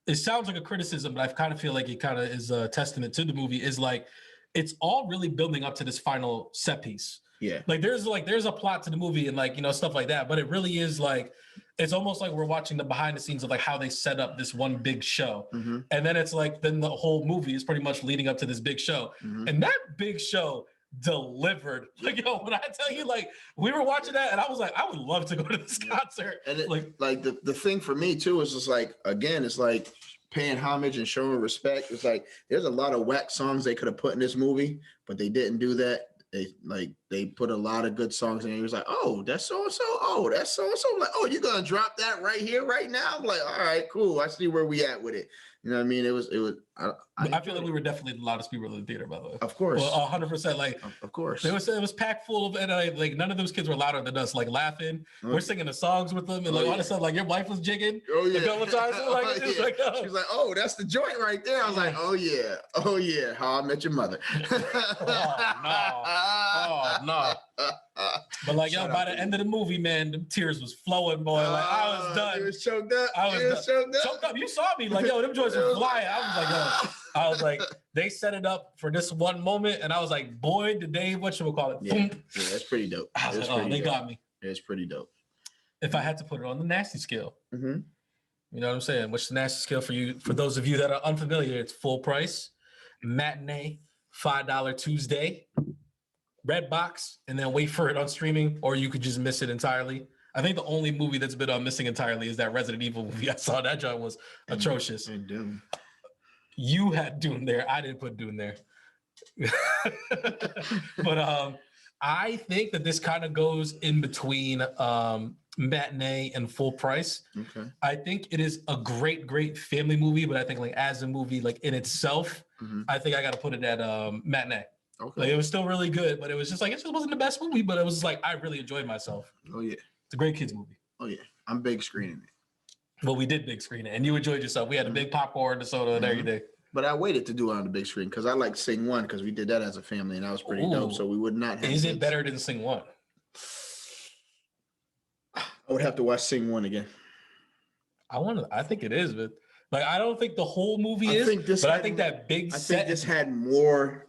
it sounds like a criticism, but I kind of feel like it kind of is a testament to the movie. Is like, it's all really building up to this final set piece. Yeah. Like there's a plot to the movie and like, you know, stuff like that. But it really is like, it's almost like we're watching the behind the scenes of like how they set up this one big show. Mm-hmm. And then it's like, then the whole movie is pretty much leading up to this big show. Mm-hmm. And that big show delivered. Like, yo, when I tell you, like, we were watching that and I was like, I would love to go to this concert. And the thing for me too is just like, again, it's like paying homage and showing respect. It's like, there's a lot of whack songs they could have put in this movie, but they didn't do that. They put a lot of good songs in. He was like, oh, that's so and so. Oh, that's so and so. I'm like, oh, you're gonna drop that right here, right now? I'm like, all right, cool. I see where we at with it. You know what I mean? It was. I feel like we were definitely the loudest people in the theater, by the way. Of course. Well, 100%. Like, of course. It was packed full of, and like none of those kids were louder than us. Like laughing, we're singing the songs with them, and like all of a sudden, like your wife was jigging. Oh yeah. A couple of times, like, She was like, oh, that's the joint right there. I was like, oh yeah, How I Met Your Mother. Oh no. But like, yo, by the end of the movie, man, the tears was flowing, boy. Like I was done. It was choked up. Choked up. You saw me, like, yo, them joints were flying. I was like, they set it up for this one moment, and I was like, boy, did they whatchamacallit? Yeah, that's pretty dope. I was like, they got me. It's pretty dope. If I had to put it on the nasty scale, mm-hmm. You know what I'm saying? What's the nasty scale for you? For those of you that are unfamiliar, it's full price, matinee, $5 Tuesday, red box, and then wait for it on streaming, or you could just miss it entirely. I think the only movie that's been on missing entirely is that Resident Evil movie. I saw that joint was atrocious. And Doom. You had Doom there. I didn't put Doom there. But I think that this kind of goes in between matinee and full price. Okay. I think it is a great family movie, but I think like as a movie, like in itself, mm-hmm. I think I got to put it at matinee. Okay. Like it was still really good, but it was just like, it just wasn't the best movie, but it was like, I really enjoyed myself. Oh yeah. It's a great kids movie. Oh yeah. I'm big screening it. Well, we did big screen it and you enjoyed yourself. We had a big popcorn, the soda and everything. But I waited to do it on the big screen because I like Sing 1 because we did that as a family and that was pretty dope. So we would not have. Is it better than Sing 1? I would have to watch Sing 1 again. I think it is, but like I don't think the whole movie is. I think that big set. I think this had more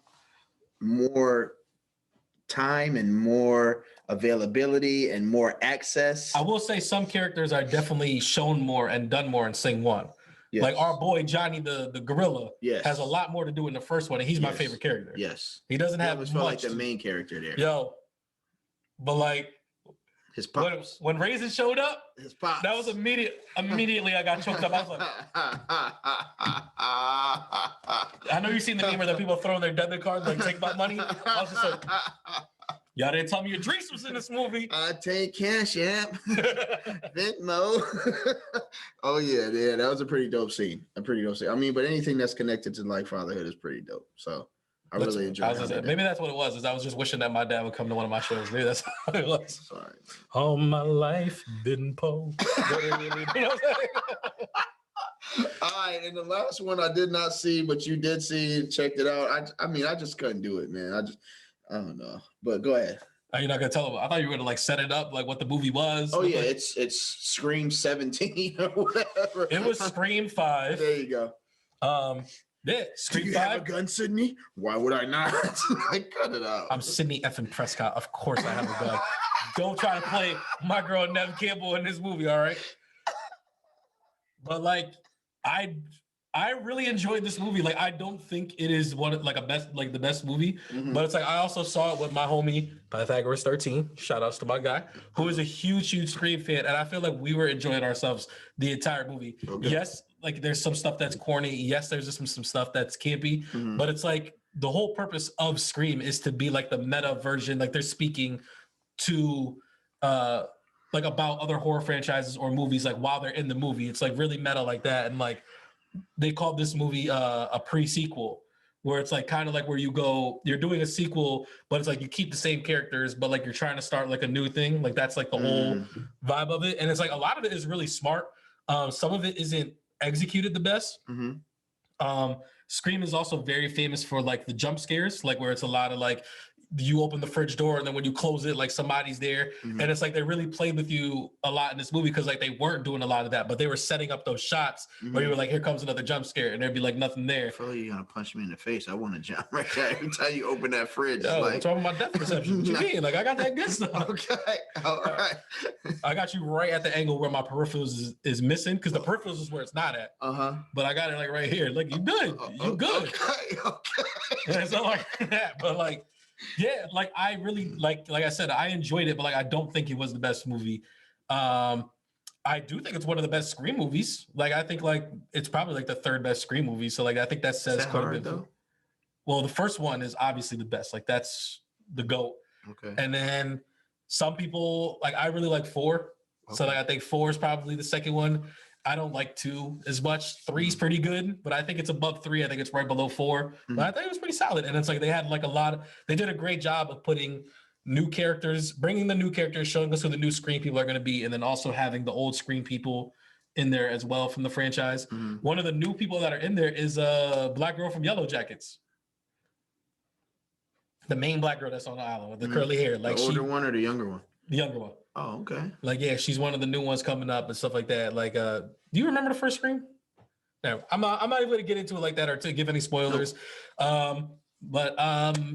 time and more availability and more access. I will say some characters are definitely shown more and done more in Sing 1. Yes. Like our boy Johnny the gorilla has a lot more to do in the first one, and he's my favorite character. Yes, he doesn't have much. Like the main character there. Yo, but like his pops. When Raisin showed up, his pops. That was immediate. Immediately, I got choked up. I was like, I know you've seen the meme where the people throw their debit cards like take my money. I was just like, y'all didn't tell me Idris was in this movie. I take Cash App, Venmo. Oh yeah, that was a pretty dope scene. I mean, but anything that's connected to like fatherhood is pretty dope. So I really enjoyed it. Maybe that's what it was. Is I was just wishing that my dad would come to one of my shows. Maybe that's what it was. Sorry. All my life been poor. You know what I'm saying? All right, and the last one I did not see, but you did see, checked it out. I mean, I just couldn't do it, man. I don't know, but go ahead. Are you not gonna tell them? I thought you were gonna like set it up, like what the movie was. Oh yeah, it's Scream 17 or whatever. It was Scream 5. There you go. Yeah, Do Scream you have a 5. gun, Sidney? Why would I not? Like, cut it out. I'm Sidney effing Prescott. Of course I have a gun. Don't try to play my girl Nev Campbell in this movie, all right? But like, I really enjoyed this movie. Like, I don't think it is the best movie, but it's like I also saw it with my homie Pythagoras 13. Shout outs to my guy, who is a huge Scream fan, and I feel like we were enjoying ourselves the entire movie. Okay. Yes, like there's some stuff that's corny. Yes, there's just some stuff that's campy, but it's like the whole purpose of Scream is to be like the meta version. Like they're speaking to like about other horror franchises or movies like while they're in the movie. It's like really meta like that, and like they called this movie a pre-sequel, where it's like kind of like where you're doing a sequel, but it's like you keep the same characters, but like you're trying to start like a new thing. Like that's like the whole vibe of it. And it's like a lot of it is really smart. Some of it isn't executed the best. Scream is also very famous for like the jump scares, like where it's a lot of like you open the fridge door and then when you close it, like somebody's there. And it's like they really played with you a lot in this movie because like they weren't doing a lot of that, but they were setting up those shots where you were like, here comes another jump scare, and there'd be like nothing there. I feel like you're gonna punch me in the face. I want to jump right there. Every time you open that fridge, Yo, like, what's wrong with my depth perception? What you mean? Like I got that good stuff. okay, all right. I got you right at the angle where my peripherals is missing, because the peripherals is where it's not at. But I got it like right here. Like you good. You good. Okay. And it's not like that, but like, yeah, like I really like I said, I enjoyed it, but like I don't think it was the best movie. I do think it's one of the best Scream movies. Like I think like it's probably like the third best Scream movie. So like I think that says quite a bit. Though? Well, the first one is obviously the best. Like that's the GOAT. Okay. And then some people like I really like 4. Okay. So like I think 4 is probably the second one. I don't like 2 as much. 3 is pretty good, but I think it's above 3. I think it's right below 4. But I think it was pretty solid. And it's like they had like they did a great job of putting new characters, bringing the new characters, showing us who the new Scream people are going to be, and then also having the old Scream people in there as well from the franchise. One of the new people that are in there is a black girl from Yellow Jackets. The main black girl that's on the island with the curly hair. Like the older one or the younger one? The younger one. Oh, okay. Like, yeah, she's one of the new ones coming up and stuff like that. Like, do you remember the first Scream? No, I'm not even going to get into it like that or to give any spoilers. But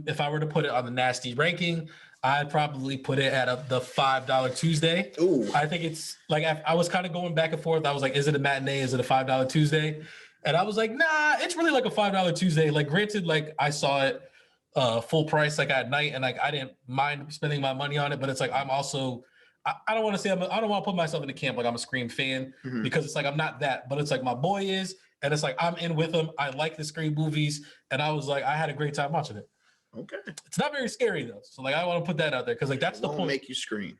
if I were to put it on the nasty ranking, I'd probably put it at the $5 Tuesday. Ooh. I think it's like I was kind of going back and forth. I was like, is it a matinee? Is it a $5 Tuesday? And I was like, nah, it's really like a $5 Tuesday. Like, granted, like I saw it full price like at night, and like I didn't mind spending my money on it, but it's like I'm also I don't want to say I don't want to put myself in the camp like I'm a Scream fan, because it's like I'm not that, but it's like my boy is, and it's like I'm in with him. I like the Scream movies, and I was like I had a great time watching it. Okay. It's not very scary though, so like I want to put that out there because like that's the point. Make you scream.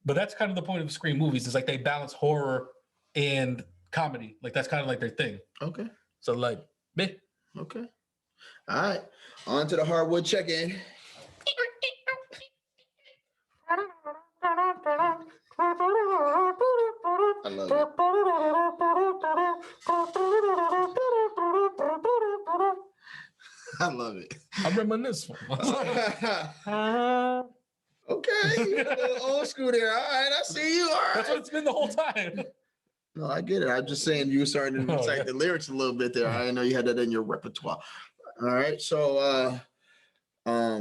But that's kind of the point of Scream movies is like they balance horror and comedy. Like that's kind of like their thing. Okay. So like, meh. Okay. All right. On to the Hardwood Check-in. I love it. I love it. I'm reminiscing. Okay. Old school there. All right. I see you. All right. That's what it's been the whole time. No, I get it. I'm just saying you were starting to recite the lyrics a little bit there. I didn't know you had that in your repertoire. All right. So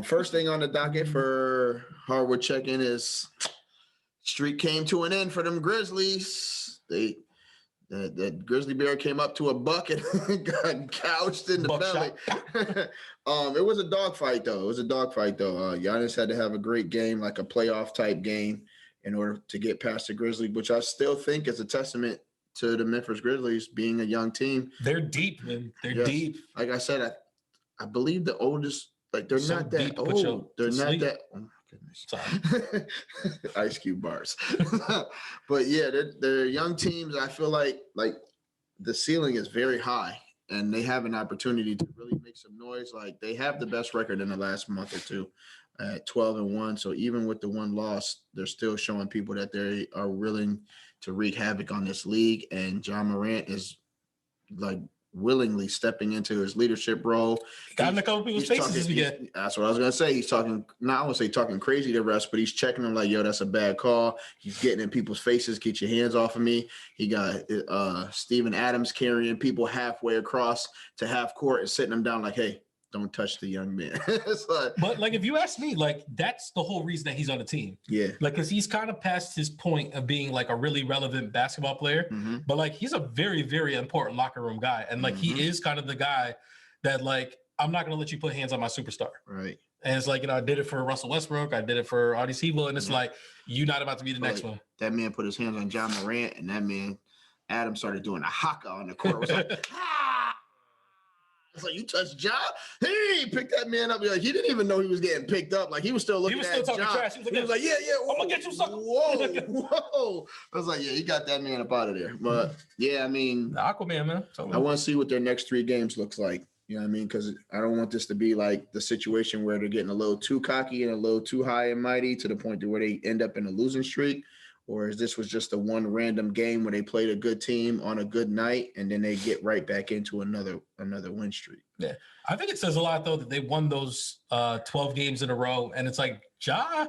first thing on the docket for Hardwood Check-in is streak came to an end for them Grizzlies. The grizzly bear came up to a bucket and got gouged in the belly. It was a dogfight though. Giannis had to have a great game, like a playoff type game, in order to get past the Grizzlies, which I still think is a testament to the Memphis Grizzlies being a young team. They're deep, man. They're deep. Like I said, I believe the oldest, like they're so not that old. They're not that. Oh my goodness. Sorry. Ice Cube bars. But yeah, they're young teams. I feel like the ceiling is very high, and they have an opportunity to really make some noise. Like they have the best record in the last month or two at 12-1. So even with the one loss, they're still showing people that they are willing to wreak havoc on this league. And John Morant is like willingly stepping into his leadership role. Got in a couple people's faces this weekend. That's what I was gonna say. He's talking, not I would say talking crazy to refs, but he's checking them like, yo, that's a bad call. He's getting in people's faces. Get your hands off of me. He got Steven Adams carrying people halfway across to half court and sitting them down like, hey, don't touch the young man. But like, if you ask me, like, that's the whole reason that he's on the team. Yeah. Like, because he's kind of past his point of being like a really relevant basketball player. Mm-hmm. But like, he's a very, very important locker room guy. And like, he is kind of the guy that like, I'm not going to let you put hands on my superstar. Right. And it's like, you know, I did it for Russell Westbrook. I did it for Artis Hebo. And it's like, you're not about to be the next one. That man put his hands on John Morant, and that man, Adam, started doing a haka on the court. It was like, It's like, you touched Ja? Hey, pick that man up. Like, he didn't even know he was getting picked up. Like, he was still looking at Ja. He was still talking trash. He was like, yeah. I'm going to get you, sucker. Whoa. I was like, yeah, he got that man up out of there. But, yeah, I mean. The Aquaman, man. I want to see what their next 3 games looks like. You know what I mean? Because I don't want this to be like the situation where they're getting a little too cocky and a little too high and mighty to the point to where they end up in a losing streak. Or is this was just a one random game where they played a good team on a good night and then they get right back into another win streak? Yeah. I think it says a lot, though, that they won those 12 games in a row. And it's like, Ja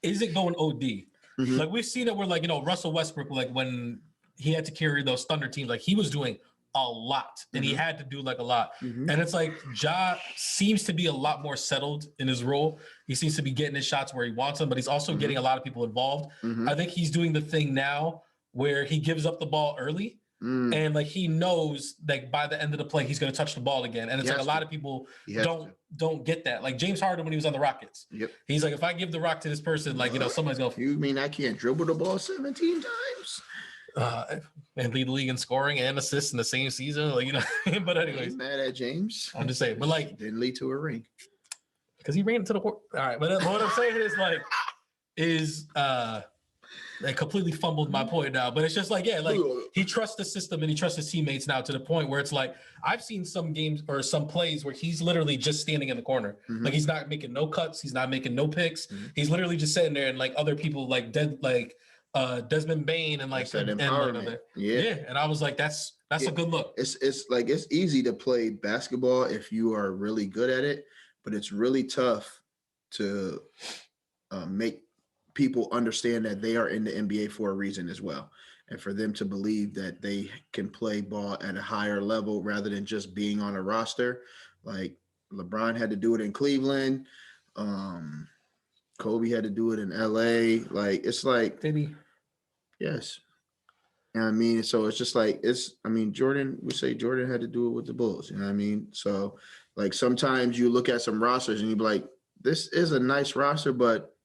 isn't going OD. Mm-hmm. Like, we've seen it where, like, you know, Russell Westbrook, like, when he had to carry those Thunder teams, like, he was doing a lot and he had to do like a lot. And it's like Ja seems to be a lot more settled in his role. He seems to be getting his shots where he wants them, but he's also getting a lot of people involved. I think he's doing the thing now where he gives up the ball early and like he knows that by the end of the play he's going to touch the ball again. And it's like a lot of people don't get that. Like James Harden when he was on the Rockets. He's like, if I give the rock to this person, like, you know, somebody's going to. You mean I can't dribble the ball 17 times? And lead the league in scoring and assists in the same season, like, you know. But anyways, mad at James. I'm just saying, but like, didn't lead to a ring because he ran into the court. All right, but what I'm saying is I completely fumbled my point now. But it's just like, yeah, like he trusts the system and he trusts his teammates now to the point where it's like I've seen some games or some plays where he's literally just standing in the corner, like he's not making no cuts, he's not making no picks, he's literally just sitting there and like other people like Desmond Bain and like and and I was like, that's a good look. It's like it's easy to play basketball if you are really good at it, but it's really tough to make people understand that they are in the NBA for a reason as well, and for them to believe that they can play ball at a higher level rather than just being on a roster. Like LeBron had to do it in Cleveland, Kobe had to do it in LA. Like it's like yes. You know what I mean? So it's just like Jordan, we say Jordan had to do it with the Bulls, you know what I mean? So like sometimes you look at some rosters and you be like, this is a nice roster, but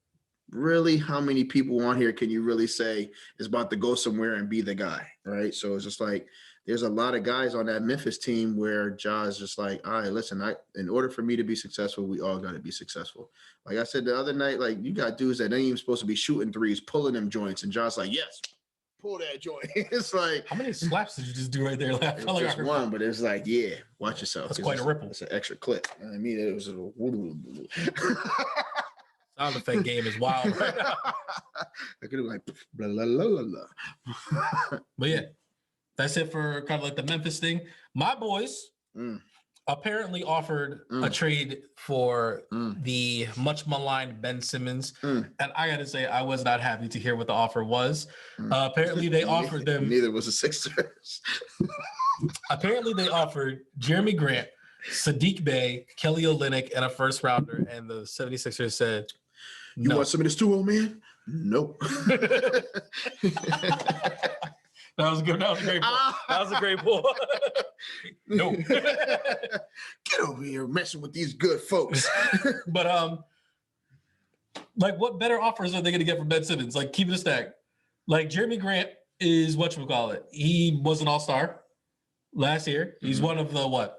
really how many people on here can you really say is about to go somewhere and be the guy, right? So it's just like there's a lot of guys on that Memphis team where Ja is just like, all right, listen, in order for me to be successful, we all got to be successful. Like I said the other night, like you got dudes that ain't even supposed to be shooting threes, pulling them joints, and Ja's like, yes, pull that joint. It's like, how many slaps did you just do right there? It was just one, but it's like, yeah, watch yourself. That's quite a ripple. It's an extra clip. You know what I mean, it was a little. Sound effect game is wild right now. I could have like blah, blah, blah, blah. But yeah, that's it for kind of like the Memphis thing. My boys apparently offered a trade for the much maligned Ben Simmons. And I got to say, I was not happy to hear what the offer was. Apparently they offered them. Neither was the Sixers. Apparently they offered Jeremy Grant, Sadiq Bey, Kelly Olynyk, and a first rounder. And the 76ers said, no. You want some of this too, old man? Nope. That was good. That was a great pull. That was a great pull. No. Get over here messing with these good folks. But like what better offers are they gonna get from Ben Simmons? Like keep it a stack. Like Jeremy Grant is whatchamacallit. He was an all-star last year. He's one of the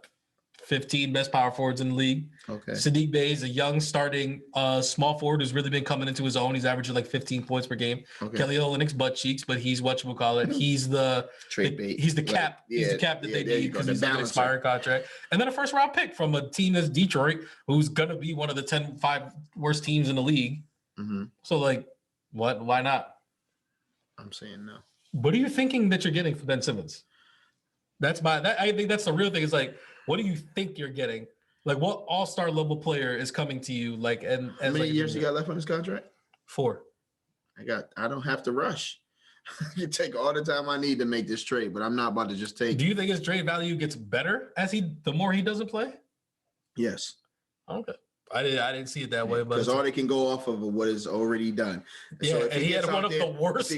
15 best power forwards in the league. Okay. Sadiq Bey is a young starting small forward who's really been coming into his own. He's averaging like 15 points per game. Okay. Kelly Olynyk's butt cheeks, but he's whatchamacallit. He's the he's the cap. He's the cap that they need because he's on an expired contract. And then a first round pick from a team that's Detroit, who's gonna be one of the 5 worst teams in the league. So like, what? Why not? I'm saying no. What are you thinking that you're getting for Ben Simmons? I think that's the real thing. Is like, what do you think you're getting? Like, what all-star level player is coming to you? Like, and how many years you got left on this contract? 4. I don't have to rush. You take all the time I need to make this trade, but I'm not about to just take. Do you think his trade value gets better the more he doesn't play? Yes. Okay. I didn't see it that way, but because all they can go off of what is already done. Yeah, so if he had one of the worst.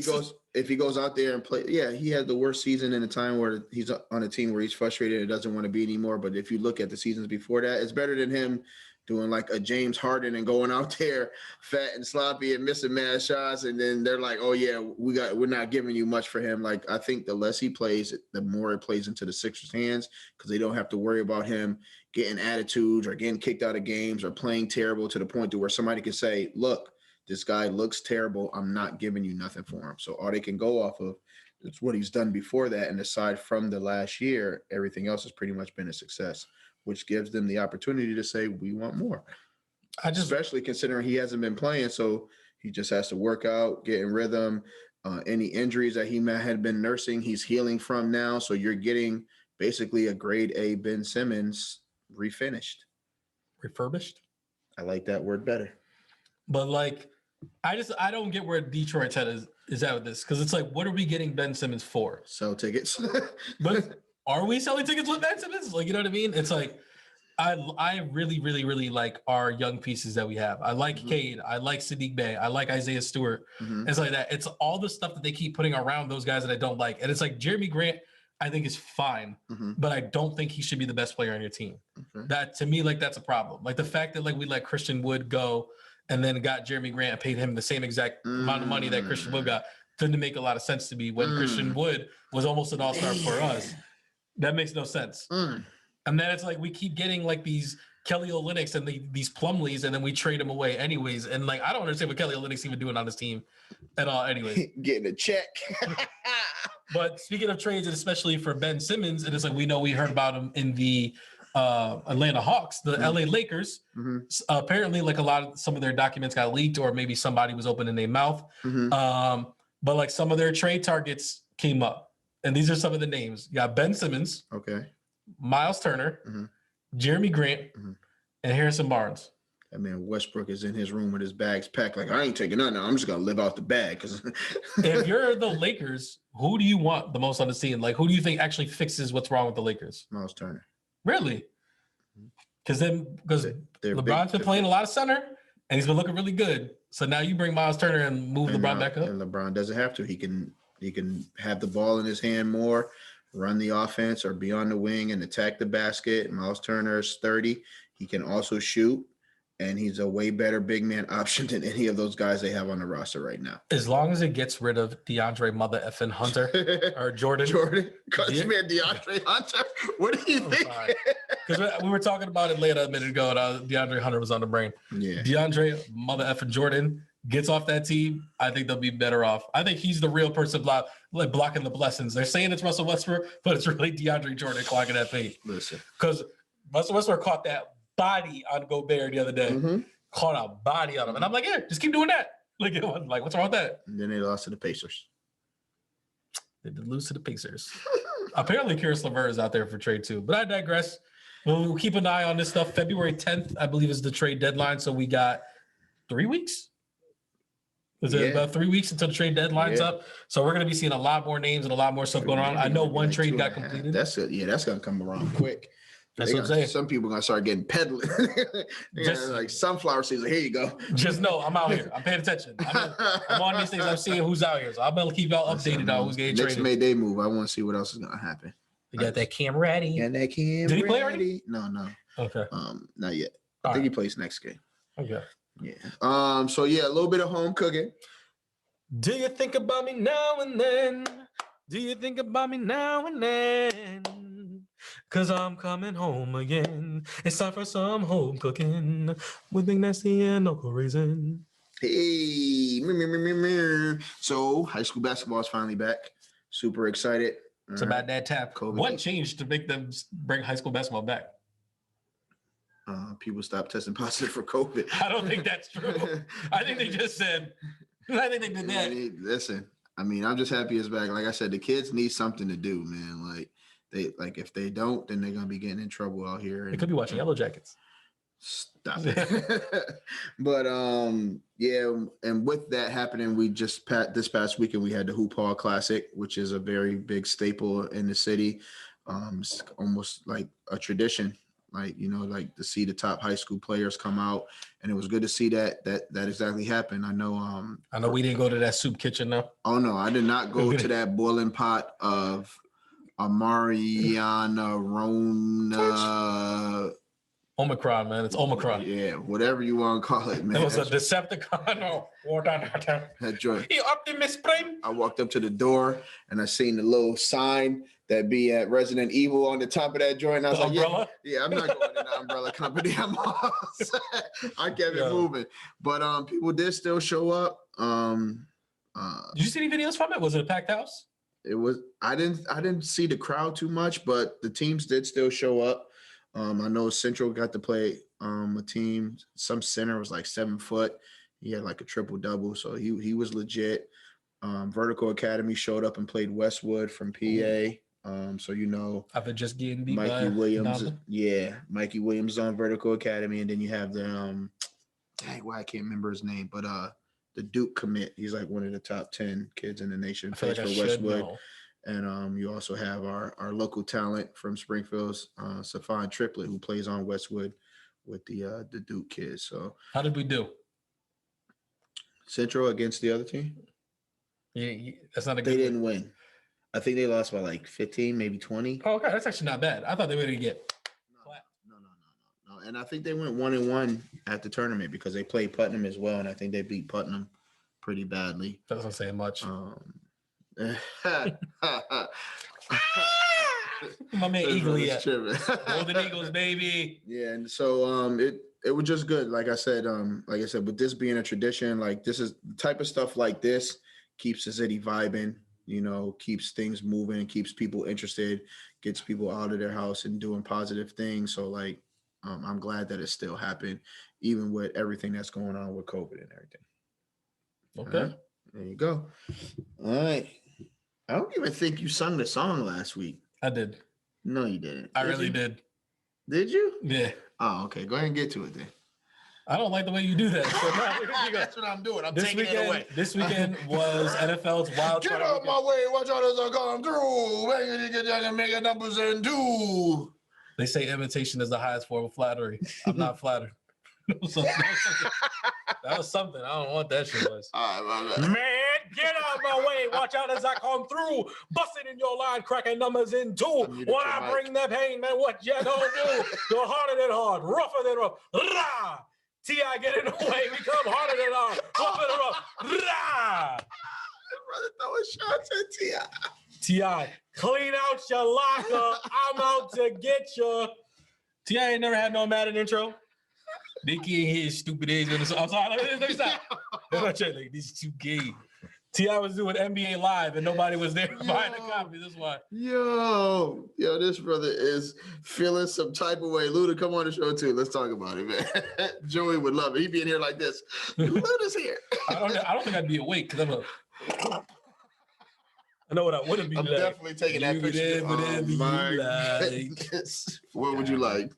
If he goes out there and play, he had the worst season in a time where he's on a team where he's frustrated and doesn't want to be anymore. But if you look at the seasons before that, it's better than him doing like a James Harden and going out there fat and sloppy and missing mad shots, and then they're like, "Oh yeah, we're not giving you much for him." Like I think the less he plays, the more it plays into the Sixers' hands because they don't have to worry about him getting attitudes or getting kicked out of games or playing terrible to the point to where somebody can say, "Look, this guy looks terrible. I'm not giving you nothing for him." So all they can go off of is what he's done before that, and aside from the last year, everything else has pretty much been a success, which gives them the opportunity to say, we want more. Especially considering he hasn't been playing, so he just has to work out, get in rhythm. Any injuries that he may have been nursing, he's healing from now. So you're getting basically a grade A Ben Simmons refurbished. I like that word better. But like, I don't get where Detroit's head is at with this, because it's like, what are we getting Ben Simmons for? Sell tickets. But are we selling tickets with Ben Simmons? Like, you know what I mean? It's like, I really, really, really like our young pieces that we have. I like Cade. I like Sadiq Bey. I like Isaiah Stewart. It's like that. It's all the stuff that they keep putting around those guys that I don't like. And it's like Jeremy Grant, I think is fine, but I don't think he should be the best player on your team. That to me, like that's a problem. Like the fact that like we let Christian Wood go and then got Jeremy Grant and paid him the same exact amount of money that Christian Wood got didn't make a lot of sense to me when Christian Wood was almost an all-star for us. That makes no sense. And then it's like we keep getting like these Kelly Olynyk's and these Plumlees, and then we trade them away anyways. And like I don't understand what Kelly Olynyk's even doing on this team at all. Anyways, getting a check. But speaking of trades, and especially for Ben Simmons, and it's like we heard about him in the Atlanta Hawks, the LA Lakers. Apparently, like some of their documents got leaked, or maybe somebody was opening their mouth. But like some of their trade targets came up, and these are some of the names. You got Ben Simmons. Okay. Miles Turner, Jeremy Grant, and Harrison Barnes. That man Westbrook is in his room with his bags packed. Like, I ain't taking nothing. I'm just gonna live out the bag. Because if you're the Lakers, who do you want the most on the scene? Like, who do you think actually fixes what's wrong with the Lakers? Miles Turner. Really? Because LeBron's been playing a lot of center, and he's been looking really good. So now you bring Miles Turner and move LeBron back up. And LeBron doesn't have to. He can have the ball in his hand more, run the offense, or be on the wing and attack the basket. Miles Turner is 30. He can also shoot, and he's a way better big man option than any of those guys they have on the roster right now. As long as it gets rid of DeAndre Mother effing Hunter or Jordan. Man, DeAndre Hunter. What do you think? Because we were talking about Atlanta a minute ago, and DeAndre Hunter was on the brain. Yeah. DeAndre Mother effing Jordan gets off that team, I think they'll be better off. I think he's the real person blocking the blessings. They're saying it's Russell Westbrook, but it's really DeAndre Jordan clogging that paint. Listen. Because Russell Westbrook caught that body on Gobert the other day. Caught a body on him. And I'm like, yeah, just keep doing that. Like, what's wrong with that? And then they lost to the Pacers. They did lose to the Pacers. Apparently, Karis LeVert is out there for trade too. But I digress. We'll keep an eye on this stuff. February 10th, I believe, is the trade deadline. So we got 3 weeks. Is it about 3 weeks until the trade deadline's up? So we're going to be seeing a lot more names and a lot more stuff going on. I know one trade got completed. That's it. Yeah, that's going to come around quick. That's what I'm saying. Some people are going to start getting peddling. Just like sunflower season. Here you go. Just know I'm out here. I'm paying attention. I'm on these things. I'm seeing who's out here. So I'm going to keep y'all updated on who's getting traded. Next May Day move. I want to see what else is going to happen. You got that Cam ready. Did he play already? No. Okay. Not yet. I think he plays next game. Okay. Yeah. So yeah, a little bit of home cooking. Do you think about me now and then? Do you think about me now and then? Cause I'm coming home again. It's time for some home cooking with Big Nasty and Uncle Raisin. Hey, so high school basketball is finally back. Super excited. It's about that tap. COVID. What changed to make them bring high school basketball back? People stopped testing positive for COVID. I don't think that's true. I think they just said, I think they did that. Listen, I mean, I'm just happy it's back. Like I said, the kids need something to do, man. Like if they don't, then they're gonna be getting in trouble out here. They could be watching Yellow Jackets. Stop it. But yeah, and with that happening, we just this past weekend we had the HoopHall Classic, which is a very big staple in the city. It's almost like a tradition, like like to see the top high school players come out, and it was good to see that exactly happen. I know we didn't go to that soup kitchen though. Oh no, I did not go to that boiling pot of Mariana Rona. Omicron, man. It's Omicron. Yeah, whatever you want to call it, man. It was a Decepticon or that joint. He Optimus Prime. I walked up to the door and I seen the little sign that be at Resident Evil on the top of that joint. And I was like, umbrella? Yeah, I'm not going to the umbrella company. I'm all set. I kept it moving. But people did still show up. Did you see any videos from it? Was it a packed house? It was. I didn't see the crowd too much, but the teams did still show up. I know Central got to play a team. Some center was like 7 foot. He had like a triple double, so he was legit. Vertical Academy showed up and played Westwood from PA. So I've been just getting beat Mikey Williams. Yeah, Mikey Williams on Vertical Academy, and then you have the I can't remember his name, but the Duke commit. He's like one of the top 10 kids in the nation. Plays for Westwood. And you also have our local talent from Springfield's Safon Triplett, who plays on Westwood with the Duke kids. So how did we do? Central against the other team? Yeah, that's not a good. They didn't win. I think they lost by like 15, maybe 20. Oh, okay, that's actually not bad. I thought they were going to get. No. And I think they went 1-1 at the tournament because they played Putnam as well, and I think they beat Putnam pretty badly. That doesn't say much. My man Eagle, Golden Eagles, baby. Yeah, and so it was just good. Like I said, with this being a tradition, like this is the type of stuff like this keeps the city vibing, keeps things moving, keeps people interested, gets people out of their house and doing positive things. So like I'm glad that it still happened, even with everything that's going on with COVID and everything. Okay. There you go. All right. I don't even think you sung the song last week. I did. No, you didn't. I really did. Did you? Yeah. Oh, okay. Go ahead and get to it then. I don't like the way you do that. So that's what I'm doing. I'm taking it away. This weekend was NFL's wild card. Get out my way. Watch out as I come through. Make your numbers and do. They say imitation is the highest form of flattery. I'm not flattered. That was something. I don't know what that shit was. Man, get out of my way. Watch out as I come through. Busting in your line, cracking numbers in two. When I bring that pain, man, what you gonna do? Go harder than hard, rougher than rough. Rah! T.I. get in the way. We come harder than hard, rougher than rough. Rah! Brother throwing shots at T.I. T.I., clean out your locker. I'm out to get you. T.I. ain't never had no Madden intro. Nicky and his stupid ass. I'm sorry. Let me stop. Like, this is too gay. T.I. was doing NBA Live and nobody was there behind the copy. That's why. Yo, this brother is feeling some type of way. Luda, come on the show too. Let's talk about it, man. Joey would love it. He'd be in here like this. Luda's here. I don't think I'd be awake because I'm a. I know what I wouldn't be. I'm like. Definitely taking that picture. What would you like?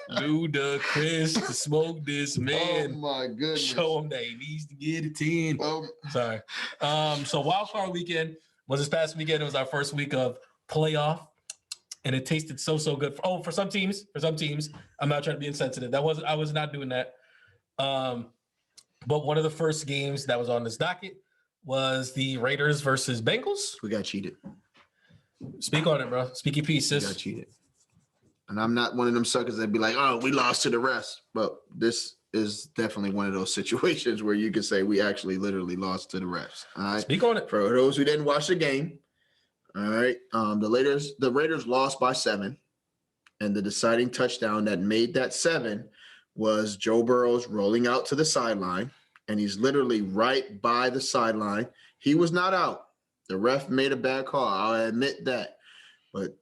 Luda, Chris, to smoke this man. Oh my goodness! Show him that he needs to get a 10. Sorry. So Wild Card Weekend was this past weekend. It was our first week of playoff, and it tasted so good. For some teams, I'm not trying to be insensitive. I was not doing that. But one of the first games that was on this docket was the Raiders versus Bengals. We got cheated. Speak on it, bro. Speak your piece, sis. We got cheated. And I'm not one of them suckers that be like, oh, we lost to the refs. But this is definitely one of those situations where you can say we actually literally lost to the refs. All right. Speak on it. For those who didn't watch the game, all right. The Raiders lost by 7. And the deciding touchdown that made that 7 was Joe Burrow's rolling out to the sideline. And he's literally right by the sideline. He was not out. The ref made a bad call. I'll admit that. But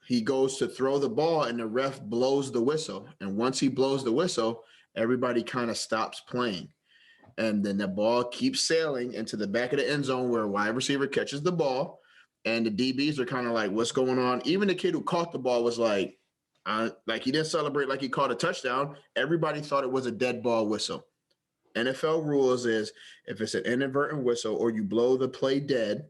he goes to throw the ball, and the ref blows the whistle. And once he blows the whistle, everybody kind of stops playing. And then the ball keeps sailing into the back of the end zone where a wide receiver catches the ball. And the DBs are kind of like, what's going on? Even the kid who caught the ball was like he didn't celebrate like he caught a touchdown. Everybody thought it was a dead ball whistle. NFL rules is if it's an inadvertent whistle or you blow the play dead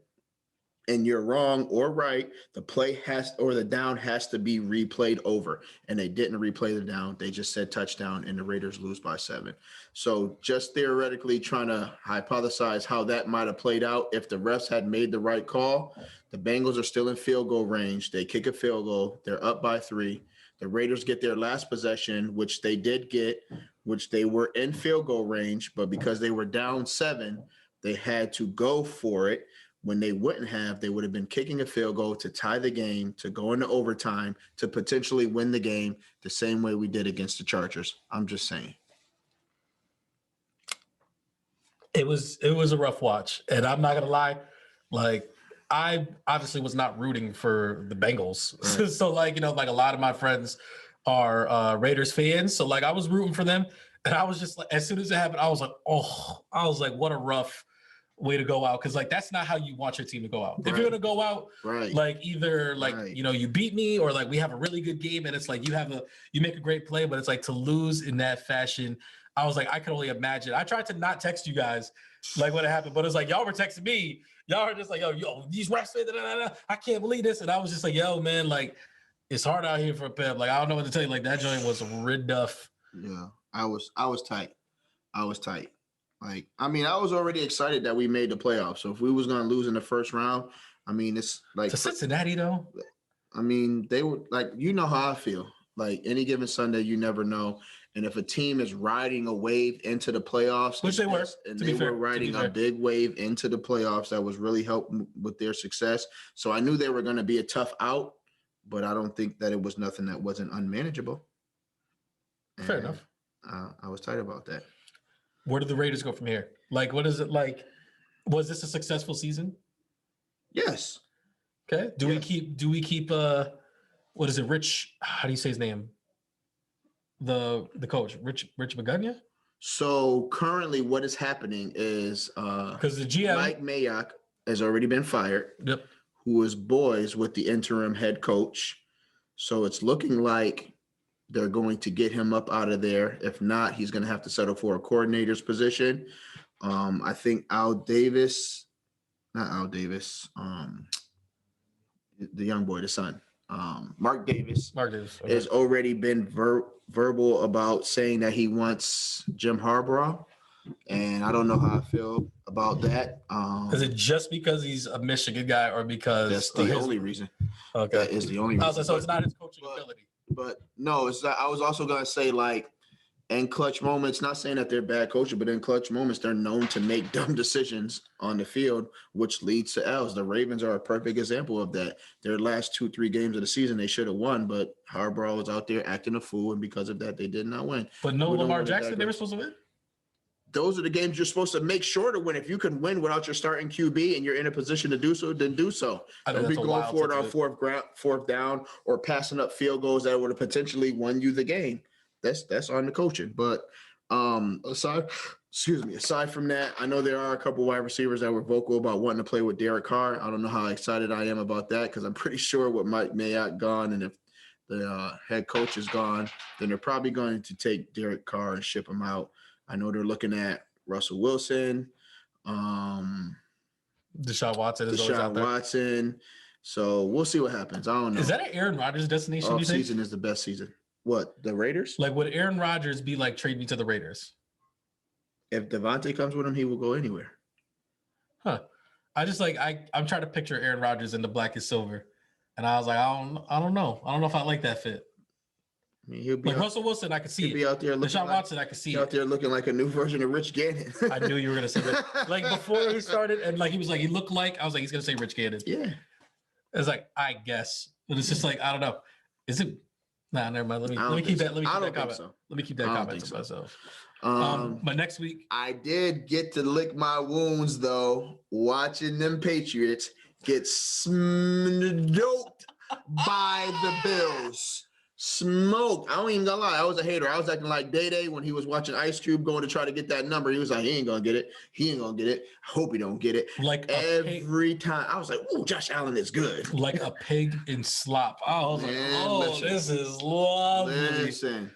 and you're wrong or right, the play the down has to be replayed over. And they didn't replay the down. They just said touchdown and the Raiders lose by 7. So just theoretically trying to hypothesize how that might have played out if the refs had made the right call. The Bengals are still in field goal range. They kick a field goal. They're up by 3. The Raiders get their last possession, which they did get, which they were in field goal range, but because they were down 7, they had to go for it. When they wouldn't have, they would have been kicking a field goal to tie the game, to go into overtime, to potentially win the game the same way we did against the Chargers. I'm just saying. It was a rough watch, and I'm not gonna lie, like I obviously was not rooting for the Bengals. Right. So like, a lot of my friends are Raiders fans. So like I was rooting for them, and I was just like, as soon as it happened, I was like, what a rough way to go out, because like that's not how you want your team to go out. Right. If you're gonna go out, right, like either like right, you beat me, or like we have a really good game and it's like you make a great play, but it's like to lose in that fashion. I was like, I can only imagine. I tried to not text you guys like what happened, but it's like y'all were texting me. Y'all are just like, yo, these refs, I can't believe this. And I was just like, yo, man, like it's hard out here for Pep. Like I don't know what to tell you. Like that joint was enough. Yeah, I was tight. Like, I mean, I was already excited that we made the playoffs. So if we was going to lose in the first round, I mean, it's like to Cincinnati though. I mean, they were like, how I feel. Like any given Sunday, you never know. And if a team is riding a wave into the playoffs, which they were, and they were riding a big wave into the playoffs, that was really helping with their success. So I knew they were going to be a tough out, but I don't think that it was nothing that wasn't unmanageable. Fair enough. I was tight about that. Where do the Raiders go from here? Like, what is it like? Was this a successful season? Yes. Okay. Do we keep what is it? Rich, how do you say his name? The coach, Rich Begunya? So currently what is happening is because the GM Mike Mayock has already been fired. Yep. Who is boys with the interim head coach. So it's looking like they're going to get him up out of there. If not, he's going to have to settle for a coordinator's position. I think the young boy, the son, Mark Davis okay, has already been verbal about saying that he wants Jim Harbaugh. And I don't know how I feel about that. Is it just because he's a Michigan guy or because that's the only reason? Okay. That is the only reason. So it's not his coaching ability. But no, it's not. I was also going to say, like, in clutch moments, not saying that they're bad coaching, but in clutch moments, they're known to make dumb decisions on the field, which leads to L's. The Ravens are a perfect example of that. Their last 2-3 games of the season, they should have won, but Harbaugh was out there acting a fool, and because of that, they did not win. But no Lamar Jackson, they were supposed to win? Those are the games you're supposed to make sure to win. If you can win without your starting QB and you're in a position to do so, then do so. Don't be going for it on fourth down or passing up field goals that would have potentially won you the game. That's on the coaching. But aside from that, I know there are a couple wide receivers that were vocal about wanting to play with Derek Carr. I don't know how excited I am about that because I'm pretty sure with Mike Mayock gone and if the head coach is gone, then they're probably going to take Derek Carr and ship him out. I know they're looking at Russell Wilson, Deshaun Watson is always out there. Watson. So we'll see what happens. I don't know. Is that an Aaron Rodgers destination? Off season is the best season. What, the Raiders? Like, would Aaron Rodgers be like, trade me to the Raiders? If Devontae comes with him, he will go anywhere. Huh. I just like I'm trying to picture Aaron Rodgers in the black and silver, and I was like, I don't know. I don't know if I like that fit. I mean, he'll be like Russell Wilson. I could see it. Be out there looking Deshaun Watson. I could see out there looking like a new version of Rich Gannon. I knew you were gonna say that. Like before he started, and like he was like he looked like I was like he's gonna say Rich Gannon. Yeah. It's like I guess, but it's just like I don't know. Is it? Nah, never mind. Let me keep that. Let me keep that comment. So. Let me keep that comment to myself. But next week, I did get to lick my wounds though, watching them Patriots get smoked by the Bills. Smoked. I don't even gonna lie. I was a hater. I was acting like Day when he was watching Ice Cube going to try to get that number. He was like, he ain't gonna get it. He ain't gonna get it. I hope he don't get it. Like every time. I was like, ooh, Josh Allen is good. Like a pig in slop. I was like, listen, this is lovely. Listen.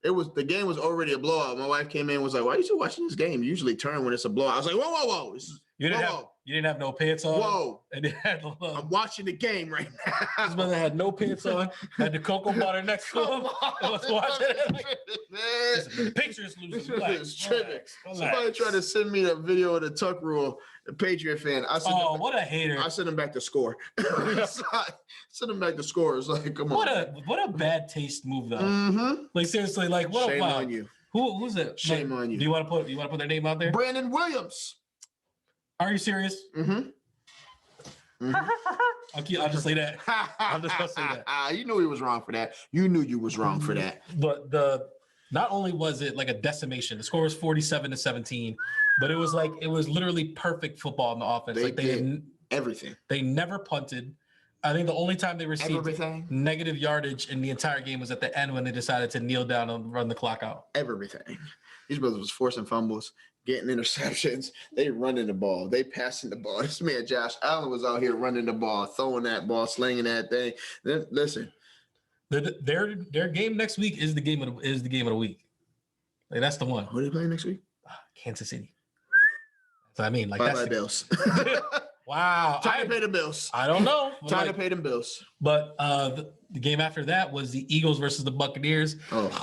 The game was already a blowout. My wife came in and was like, why are you still watching this game? You usually turn when it's a blowout. I was like, whoa. You didn't have no pants on. Whoa. And it had I'm watching the game right now. His mother had no pants on, had the cocoa butter next to him. I was watching it. Like, the picture is losing. Relax. Somebody tried to send me a video of the Tuck Rule, a Patriot fan. What a hater. I sent him back to score. Send him back to score. It's like, come on. What a bad taste move, though. Mm-hmm. Like, seriously, like, what? Shame on you. Who's it? Shame on you. Do you want to put their name out there? Brandon Williams. Are you serious? Mm-hmm. I'll just say that. I'm just gonna say that. You knew he was wrong for that. You knew you was wrong for that. But not only was it like a decimation, the score was 47-17, but it was literally perfect football in the offense. They like did everything. They never punted. I think the only time they received negative yardage in the entire game was at the end when they decided to kneel down and run the clock out. Everything. These brothers was forcing fumbles, getting interceptions. They running the ball. They passing the ball. This man, Josh Allen, was out here running the ball, throwing that ball, slinging that thing. Listen. Their game next week is the game of the week. Like, that's the one. Who are they playing next week? Kansas City. That's what I mean. Like, bye Bills. Wow. Time to pay the bills. I don't know. Time to pay them bills. But the game after that was the Eagles versus the Buccaneers.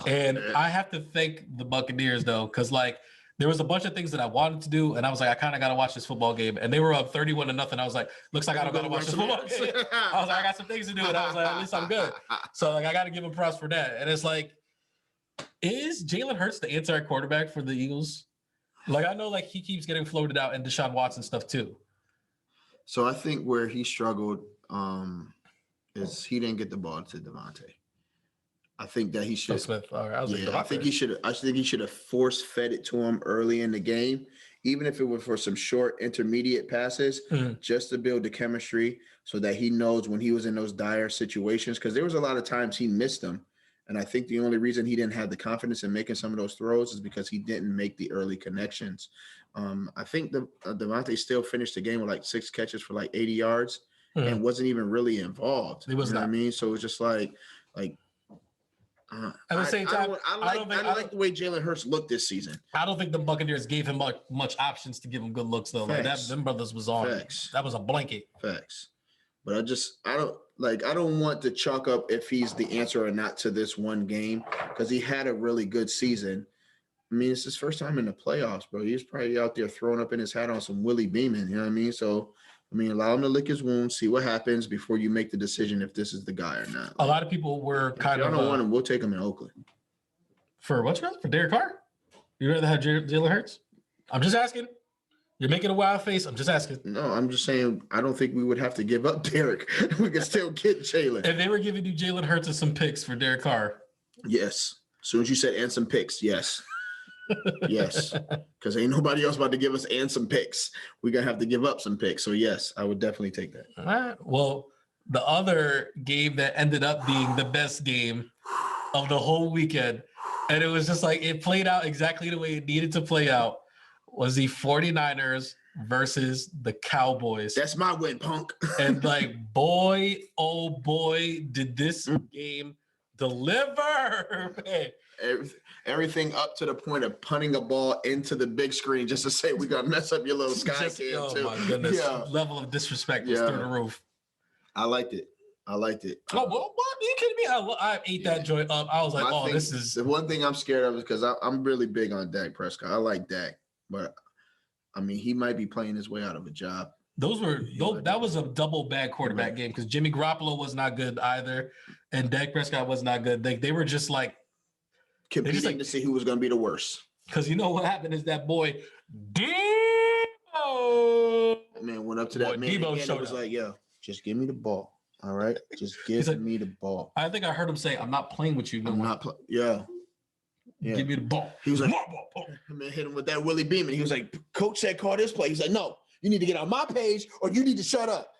Man. I have to thank the Buccaneers, though, because, like, there was a bunch of things that I wanted to do, and I was like, I kind of got to watch this football game. And they were up 31-0. I was like, looks like I don't got to watch this football game. I was like, I got some things to do, and I was like, at least I'm good. So, like, I got to give him props for that. And it's like, is Jalen Hurts the answer at quarterback for the Eagles? Like, I know, like, he keeps getting floated out and Deshaun Watson stuff, too. So I think where he struggled is he didn't get the ball to Devontae. I think that he should. Smith. All right, I think he should. I think he should have force fed it to him early in the game, even if it was for some short intermediate passes, just to build the chemistry so that he knows when he was in those dire situations. Because there was a lot of times he missed them, and I think the only reason he didn't have the confidence in making some of those throws is because he didn't make the early connections. I think Devontae still finished the game with like 6 catches for like 80 yards and wasn't even really involved. He was not. I mean, so it was just like. At the same time, I like the way Jalen Hurts looked this season. I don't think the Buccaneers gave him much options to give him good looks, though. Like that, them brothers was on. That was a blanket. Facts. But I don't want to chalk up if he's the answer or not to this one game because he had a really good season. I mean, it's his first time in the playoffs, bro. He's probably out there throwing up in his hat on some Willie Beeman. You know what I mean? So, I mean, allow him to lick his wounds, see what happens before you make the decision if this is the guy or not. Like, a lot of people were kind of. If y'all don't want him, we'll take him in Oakland. For what's for Derek Carr? You'd rather have Jalen Hurts? I'm just asking. You're making a wild face. I'm just asking. No, I'm just saying I don't think we would have to give up Derek. We could still get Jalen. If they were giving you Jalen Hurts and some picks for Derek Carr. Yes. As soon as you said and some picks, yes. Yes, because ain't nobody else about to give us and some picks. We're going to have to give up some picks. So, yes, I would definitely take that. All right. Well, the other game that ended up being the best game of the whole weekend, and it was just like it played out exactly the way it needed to play out, was the 49ers versus the Cowboys. That's my win, punk. And like, boy, oh boy, did this game deliver. Man. Everything up to the point of punting a ball into the big screen just to say we got to mess up your little sky cam too. Oh my goodness. Yeah. Level of disrespect was through the roof. I liked it. Oh, what? Are you kidding me? I ate that joint up. I was like, this is. The one thing I'm scared of is because I'm really big on Dak Prescott. I like Dak, but I mean, he might be playing his way out of a job. That was a double bad quarterback game because Jimmy Garoppolo was not good either, and Dak Prescott was not good. They were just like competing to see who was going to be the worst. Because you know what happened is that boy Debo. That man went up to that man Debo and was like, "Yo, just give me the ball, all right? Just give me the ball." I think I heard him say, "I'm not playing with you. I'm not Yeah. Give me the ball." He was like, man, hit him with that Willie Beeman. He was like, "Coach said call this play." He's like, "No, you need to get on my page or you need to shut up."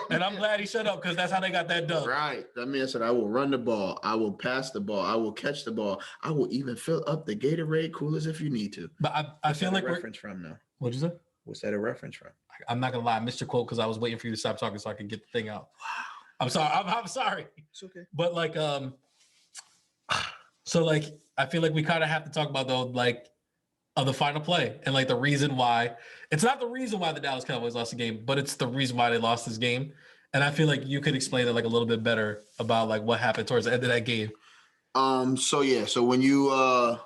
And I'm glad he shut up because that's how they got that done. Right. That man said, I will run the ball. I will pass the ball. I will catch the ball. I will even fill up the Gatorade coolers if you need to. But I feel like we're reference from now. What'd you say? What's that a reference from? I'm not gonna lie, I missed your quote because I was waiting for you to stop talking so I can get the thing out. Wow. I'm sorry. I'm sorry. It's okay. But like, so like, I feel like we kind of have to talk about though, like, of the final play and like the reason why. It's not the reason why the Dallas Cowboys lost the game, but it's the reason why they lost this game. And I feel like you could explain it like a little bit better about like what happened towards the end of that game. So when you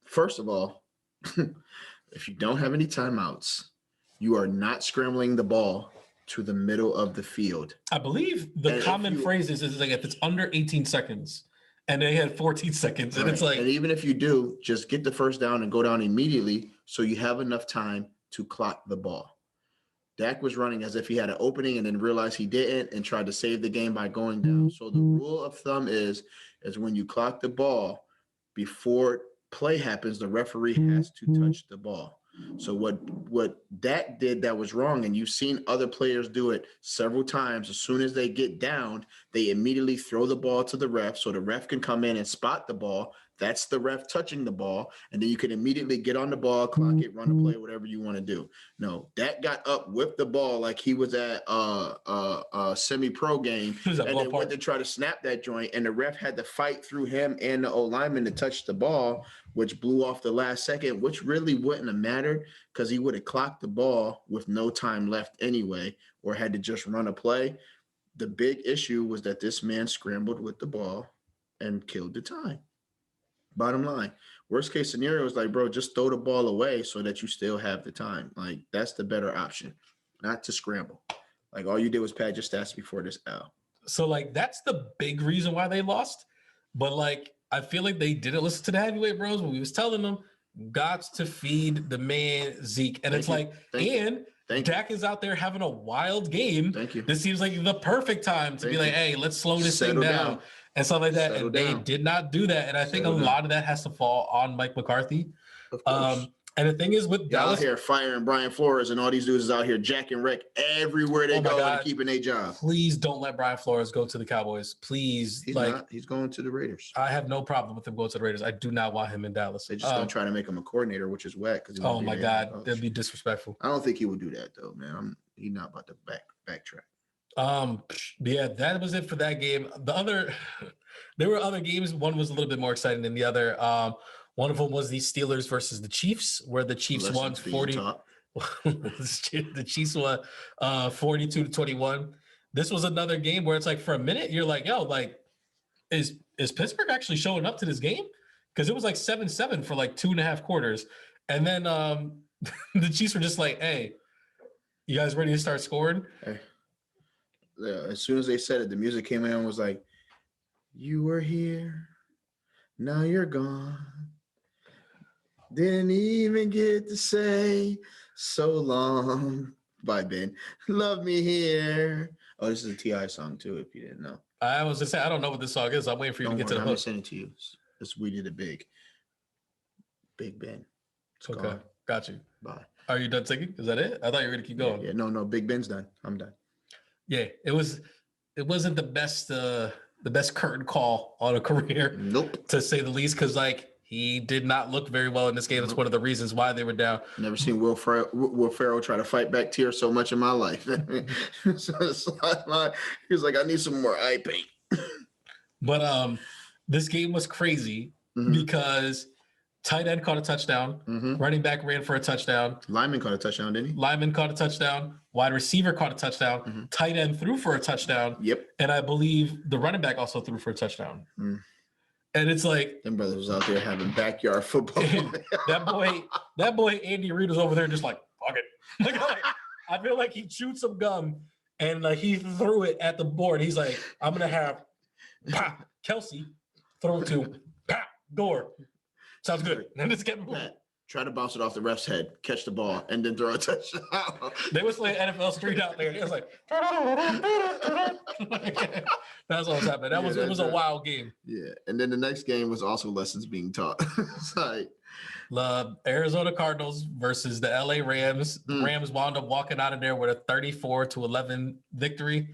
first of all, if you don't have any timeouts, you are not scrambling the ball to the middle of the field. I believe the common phrase is like if it's under 18 seconds and they had 14 seconds and it's like, and even if you do, just get the first down and go down immediately so you have enough time to clock the ball. Dak was running as if he had an opening and then realized he didn't and tried to save the game by going down. So the rule of thumb is when you clock the ball before play happens, the referee has to touch the ball. So what Dak did that was wrong, and you've seen other players do it several times. As soon as they get down, they immediately throw the ball to the ref so the ref can come in and spot the ball. That's the ref touching the ball, and then you can immediately get on the ball, clock it, run a play, whatever you want to do. No, Dak got up, whipped the ball like he was at a semi-pro game, and then went to try to snap that joint, and the ref had to fight through him and the O-lineman to touch the ball, which blew off the last second, which really wouldn't have mattered because he would have clocked the ball with no time left anyway, or had to just run a play. The big issue was that this man scrambled with the ball and killed the time. Bottom line, worst case scenario is like, bro, just throw the ball away so that you still have the time. Like, that's the better option, not to scramble. Like, all you did was pad your stats before this L. So, like, that's the big reason why they lost. But, like, I feel like they didn't listen to the heavyweight bros when we was telling them, got to feed the man Zeke. And Dak is out there having a wild game. Thank you. This seems like the perfect time to be like, hey, let's slow this thing down. And stuff like that. And they did not do that. And I think a lot of that has to fall on Mike McCarthy. Of course. And the thing is with Dallas out here firing Brian Flores and all these dudes is out here jacking Rick everywhere they go and keeping their job. Please don't let Brian Flores go to the Cowboys. Please. He's not. He's going to the Raiders. I have no problem with him going to the Raiders. I do not want him in Dallas. They're just going to try to make him a coordinator, which is whack. Oh my God. That'd be disrespectful. I don't think he would do that though, man. He's not about to backtrack. Yeah, that was it for that game. There were other games. One was a little bit more exciting than the other. One of them was the Steelers versus the Chiefs, where the Chiefs won 40. The Chiefs won 42-21. This was another game where it's like for a minute you're like, yo, like, is Pittsburgh actually showing up to this game? Because it was like 7-7 for like 2.5 quarters, and then the Chiefs were just like, hey, you guys ready to start scoring? Hey. Yeah, as soon as they said it, the music came in and was like, you were here, now you're gone. Didn't even get to say so long. Bye, Ben. Love me here. Oh, this is a T.I. song, too, if you didn't know. I was just saying, I don't know what this song is. I'm waiting for you to get to the hook. I'm sending it to you. We did it big. Big Ben. It's okay, gone. Got you. Bye. Are you done singing? Is that it? I thought you were going to keep going. Yeah, no, Big Ben's done. I'm done. Yeah, it wasn't the best curtain call on a career. Nope. To say the least, because like he did not look very well in this game. It's one of the reasons why they were down. Never seen Will Ferrell try to fight back tears so much in my life. So he was like, I need some more eye paint. But this game was crazy because tight end caught a touchdown. Running back ran for a touchdown. Lineman caught a touchdown, didn't he? Lineman caught a touchdown. Wide receiver caught a touchdown. Tight end threw for a touchdown. Yep. And I believe the running back also threw for a touchdown. And it's like them brothers was out there having backyard football. that boy Andy Reid was over there just like, fuck it. Like, I feel like he chewed some gum and like he threw it at the board. He's like, I'm gonna have Kelsey throw to Gore. Sounds good. And just kept moving. Try to bounce it off the ref's head, catch the ball, and then throw a touchdown. They was playing NFL Street out there. It was like, that's what was happening. It was a wild game. Yeah, and then the next game was also lessons being taught. It's like, The Arizona Cardinals versus the LA Rams. The Rams wound up walking out of there with a 34-11 victory.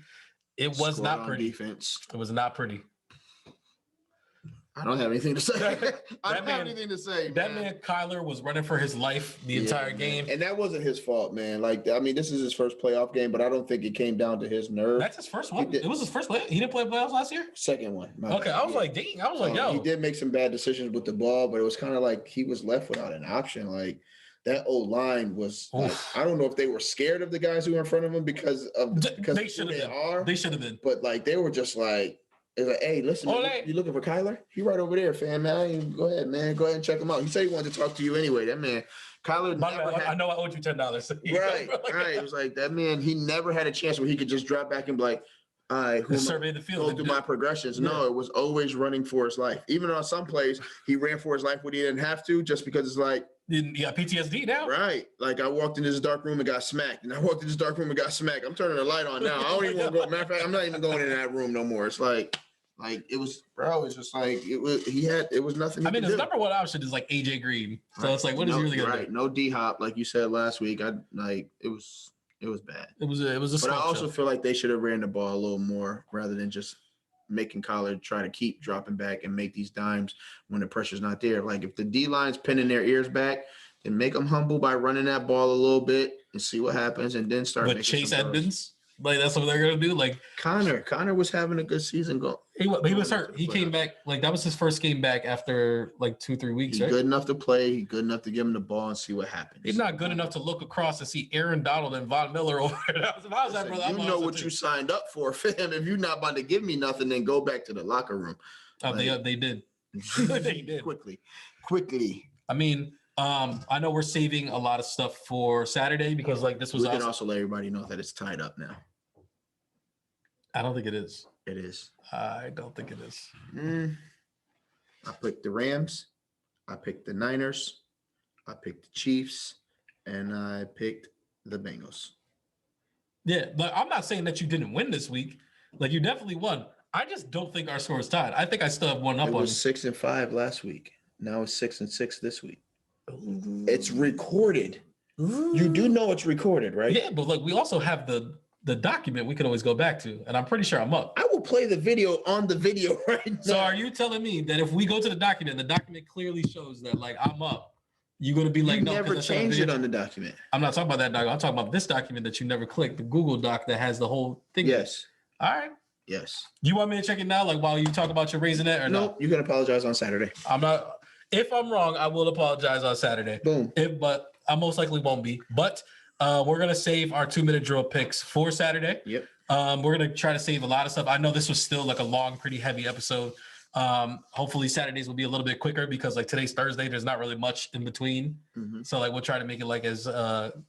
It was Scored not on pretty. Defense. It was not pretty. I don't have anything to say. I don't have anything to say. That man Kyler was running for his life the entire game. And that wasn't his fault, man. Like, I mean, this is his first playoff game, but I don't think it came down to his nerve. That's his first one. It was his first play. He didn't play playoffs last year? Second one. Okay, I was like, dang. I was like, yo. He did make some bad decisions with the ball, but it was kind of like he was left without an option. Like, that old line was, like, I don't know if they were scared of the guys who were in frront of them because they should have been. They should have been. But, like, they were just like, it's like, hey, listen, you looking for Kyler? He right over there, fam, man. Go ahead, man. Go ahead and check him out. He said he wanted to talk to you anyway. That man, Kyler. I know I owed you $10. Right. It was like that man. He never had a chance where he could just drop back and be like, all right, survey the field. Go through my progressions. Yeah. No, it was always running for his life. Even on some plays, he ran for his life when he didn't have to, just because it's like, you got PTSD now? Right. Like, I walked in this dark room and got smacked. And I walked in this dark room and got smacked. I'm turning the light on now. I don't even want to go. Matter of fact, I'm not even going in that room no more. It's like it was, bro. It's just like it was. It was nothing. I mean, his number one option is like AJ Green. So it's like, what is he really gonna do? No D Hop, like you said last week. It was bad. It was a. But I also feel like they should have ran the ball a little more rather than just making Kyler try to keep dropping back and make these dimes when the pressure's not there. Like, if the D line's pinning their ears back, then make them humble by running that ball a little bit and see what happens, and then start. But Chase Edmonds. Like, that's what they're gonna do. Like, Connor was having a good season. He was hurt. He came back. Like, that was his first game back after like 2-3 weeks. He's good enough to play. He's good enough to give him the ball and see what happens. He's not good enough to look across and see Aaron Donald and Von Miller over there. How's that, brother? You know what you signed up for, fam. If you're not about to give me nothing, then go back to the locker room. Oh, like, they did. They did quickly. I mean, I know we're saving a lot of stuff for Saturday because, like, this was. We can also let everybody know that it's tied up now. I don't think it is. It is. I don't think it is. I picked the Rams. I picked the Niners. I picked the Chiefs. And I picked the Bengals. Yeah, but I'm not saying that you didn't win this week. Like, you definitely won. I just don't think our score is tied. I think I still have one up on. It was 6-5 last week. Now it's 6-6 this week. Ooh. It's recorded. Ooh. You do know it's recorded, right? Yeah, but like, we also have the document we can always go back to, and I'm pretty sure I'm up. I will play the video on the video right now. So are you telling me that if we go to the document clearly shows that, like, I'm up, you're going to be like, no, never changed it on the document. I'm not talking about that document. I'm talking about this document that you never clicked, the Google Doc that has the whole thing. Yes. All right. Yes. You want me to check it now, like, while you talk about your Raisinet, or no? Nope, you can apologize on Saturday. I'm not. If I'm wrong, I will apologize on Saturday. Boom. But I most likely won't be. But we're going to save our 2-minute drill picks for Saturday. Yep. We're going to try to save a lot of stuff. I know this was still like a long, pretty heavy episode. Hopefully Saturdays will be a little bit quicker because, like, today's Thursday. There's not really much in between. Mm-hmm. So, like, we'll try to make it like as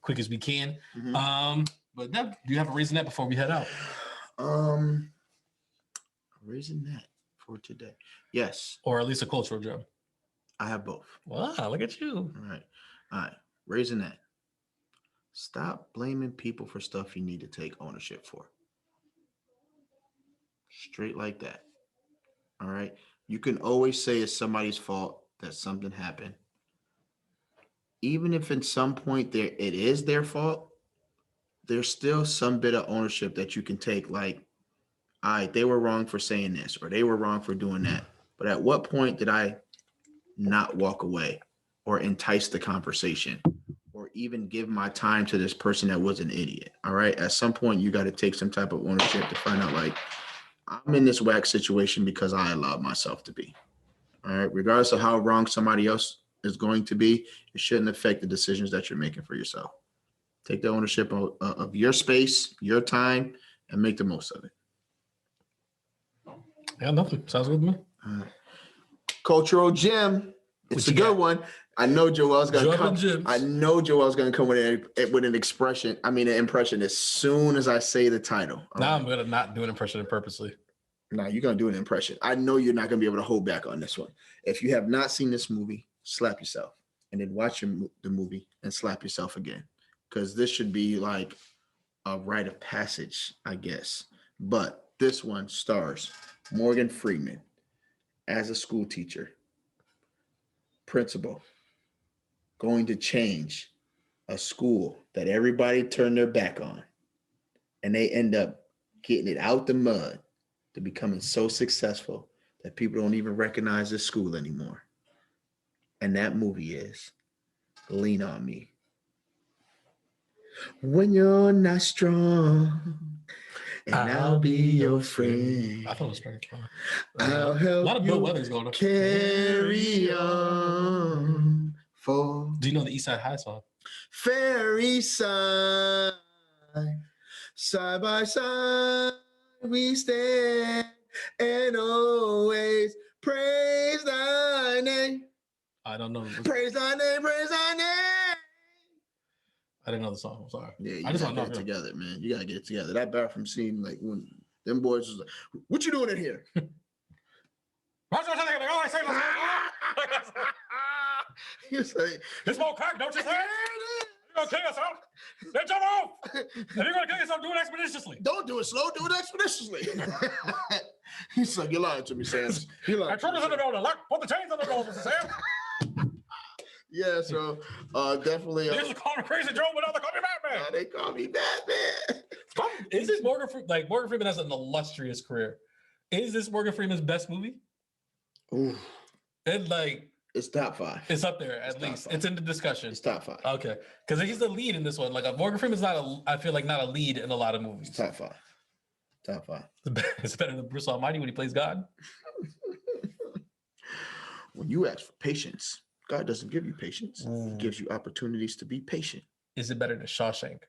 quick as we can. Mm-hmm. But do you have a Raisinet before we head out? Raisinet for today. Yes. Or at least a cultural drum. I have both. Wow, look at you. All right. Raisinet. Stop blaming people for stuff you need to take ownership for. Straight like that. All right. You can always say it's somebody's fault that something happened. Even if at some point it is their fault, there's still some bit of ownership that you can take. Like, all right, they were wrong for saying this, or they were wrong for doing that. But at what point did I not walk away or entice the conversation or even give my time to this person that was an idiot? All right. At some point, you got to take some type of ownership to find out, like, I'm in this whack situation because I allowed myself to be. All right. Regardless of how wrong somebody else is going to be, it shouldn't affect the decisions that you're making for yourself. Take the ownership of your space, your time, and make the most of it. Yeah, nothing. Sounds good to me. Cultural gym. It's a good one. I know Joel's gonna come. I know Joel's gonna come with an expression. I mean, an impression as soon as I say the title. Now I'm gonna not do an impression purposely. No, you're gonna do an impression. I know you're not gonna be able to hold back on this one. If you have not seen this movie, slap yourself, and then watch the movie and slap yourself again, because this should be like a rite of passage, I guess. But this one stars Morgan Freeman as a school teacher, principal, going to change a school that everybody turned their back on, and they end up getting it out the mud to becoming so successful that people don't even recognize this school anymore. And that movie is Lean on Me. When you're not strong, and I'll be your friend. I thought it was pretty fun. I'll help a lot of you Bill Weathers going on. carry on. For Do you know the East Side High song? fairy side, side by side, we stand and always praise thy name. I don't know. Praise thy name, praise thy name. I didn't know the song. I'm sorry. Yeah, you I just gotta want get to it know. together, man. You gotta get it together. That bathroom scene, like when them boys was like, "What you doing in here?" He's like, This won't crack, don't you say? You're gonna kill yourself. Then jump off. If you're gonna kill yourself, do it expeditiously. "Don't do it slow, do it expeditiously." He's like, "You're lying to me, Sam. You're lying." I told us in the building. Look, put the chains on the doors, Mr. Sam. Yeah, so definitely. They used to call me Crazy Joe, but now they call me Batman. They call me Batman. Is this Morgan Freeman? Like, Morgan Freeman has an illustrious career. Is this Morgan Freeman's best movie? Ooh, And like, it's top 5. it's up there at least. It's in the discussion. It's top 5. Okay, because he's the lead in this one. Like, Morgan Freeman's not a. I feel like not a lead in a lot of movies. It's top 5. Top 5. It's better than Bruce Almighty when he plays God. When you ask for patience, God doesn't give you patience. He gives you opportunities to be patient. Is it better than Shawshank?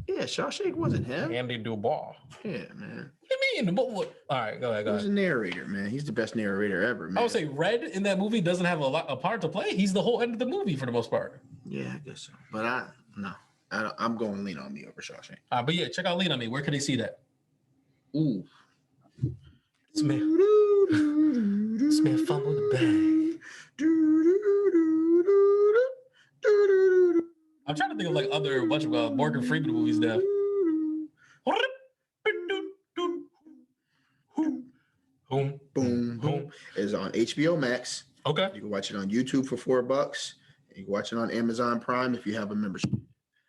Yeah, Shawshank wasn't him. Andy Dubois. Yeah, man. What do you mean? All right, go ahead. He was a narrator, man. He's the best narrator ever, man. I would say Red in that movie doesn't have a part to play. He's the whole end of the movie for the most part. Yeah, I guess so. But I'm going Lean on Me over Shawshank. But yeah, check out Lean on Me. Where can they see that? Ooh. This man fumbled the bag. I'm trying to think of like other bunch of Morgan Freeman movies now. Boom, boom. Is on HBO Max. Okay. You can watch it on YouTube for $4. You can watch it on Amazon Prime if you have a membership.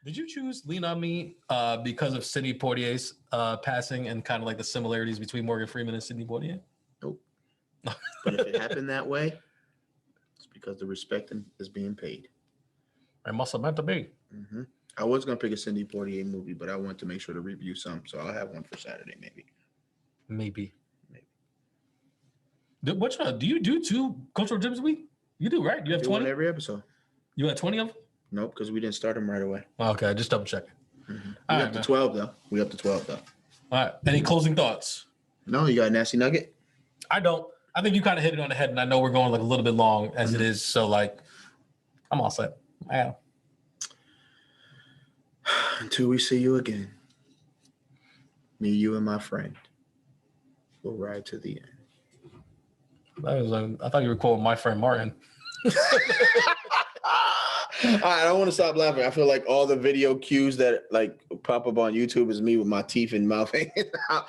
Did you choose Lean on Me because of Sidney Poitier's passing and kind of like the similarities between Morgan Freeman and Sidney Poitier? Nope. But if it happened that way, it's because the respect is being paid. It must have meant to be. Mm-hmm. I was going to pick a Sidney Poitier movie, but I want to make sure to review some. So I'll have one for Saturday, maybe. Do you do 2 cultural gyms a week? You do, right? You have 20 every episode. You had 20 of them? Nope, because we didn't start them right away. Okay, just double checking. Mm-hmm. We up to 12 though. All right. Any closing thoughts? No, you got a nasty nugget? I don't. I think you kind of hit it on the head, and I know we're going like a little bit long as it is. So like, I'm all set. I am. Until we see you again, me, you, and my friend will ride to the end. I thought you were quoting my friend Martin. All right, I don't want to stop laughing. I feel like all the video cues that like pop up on YouTube is me with my teeth and mouth hanging out.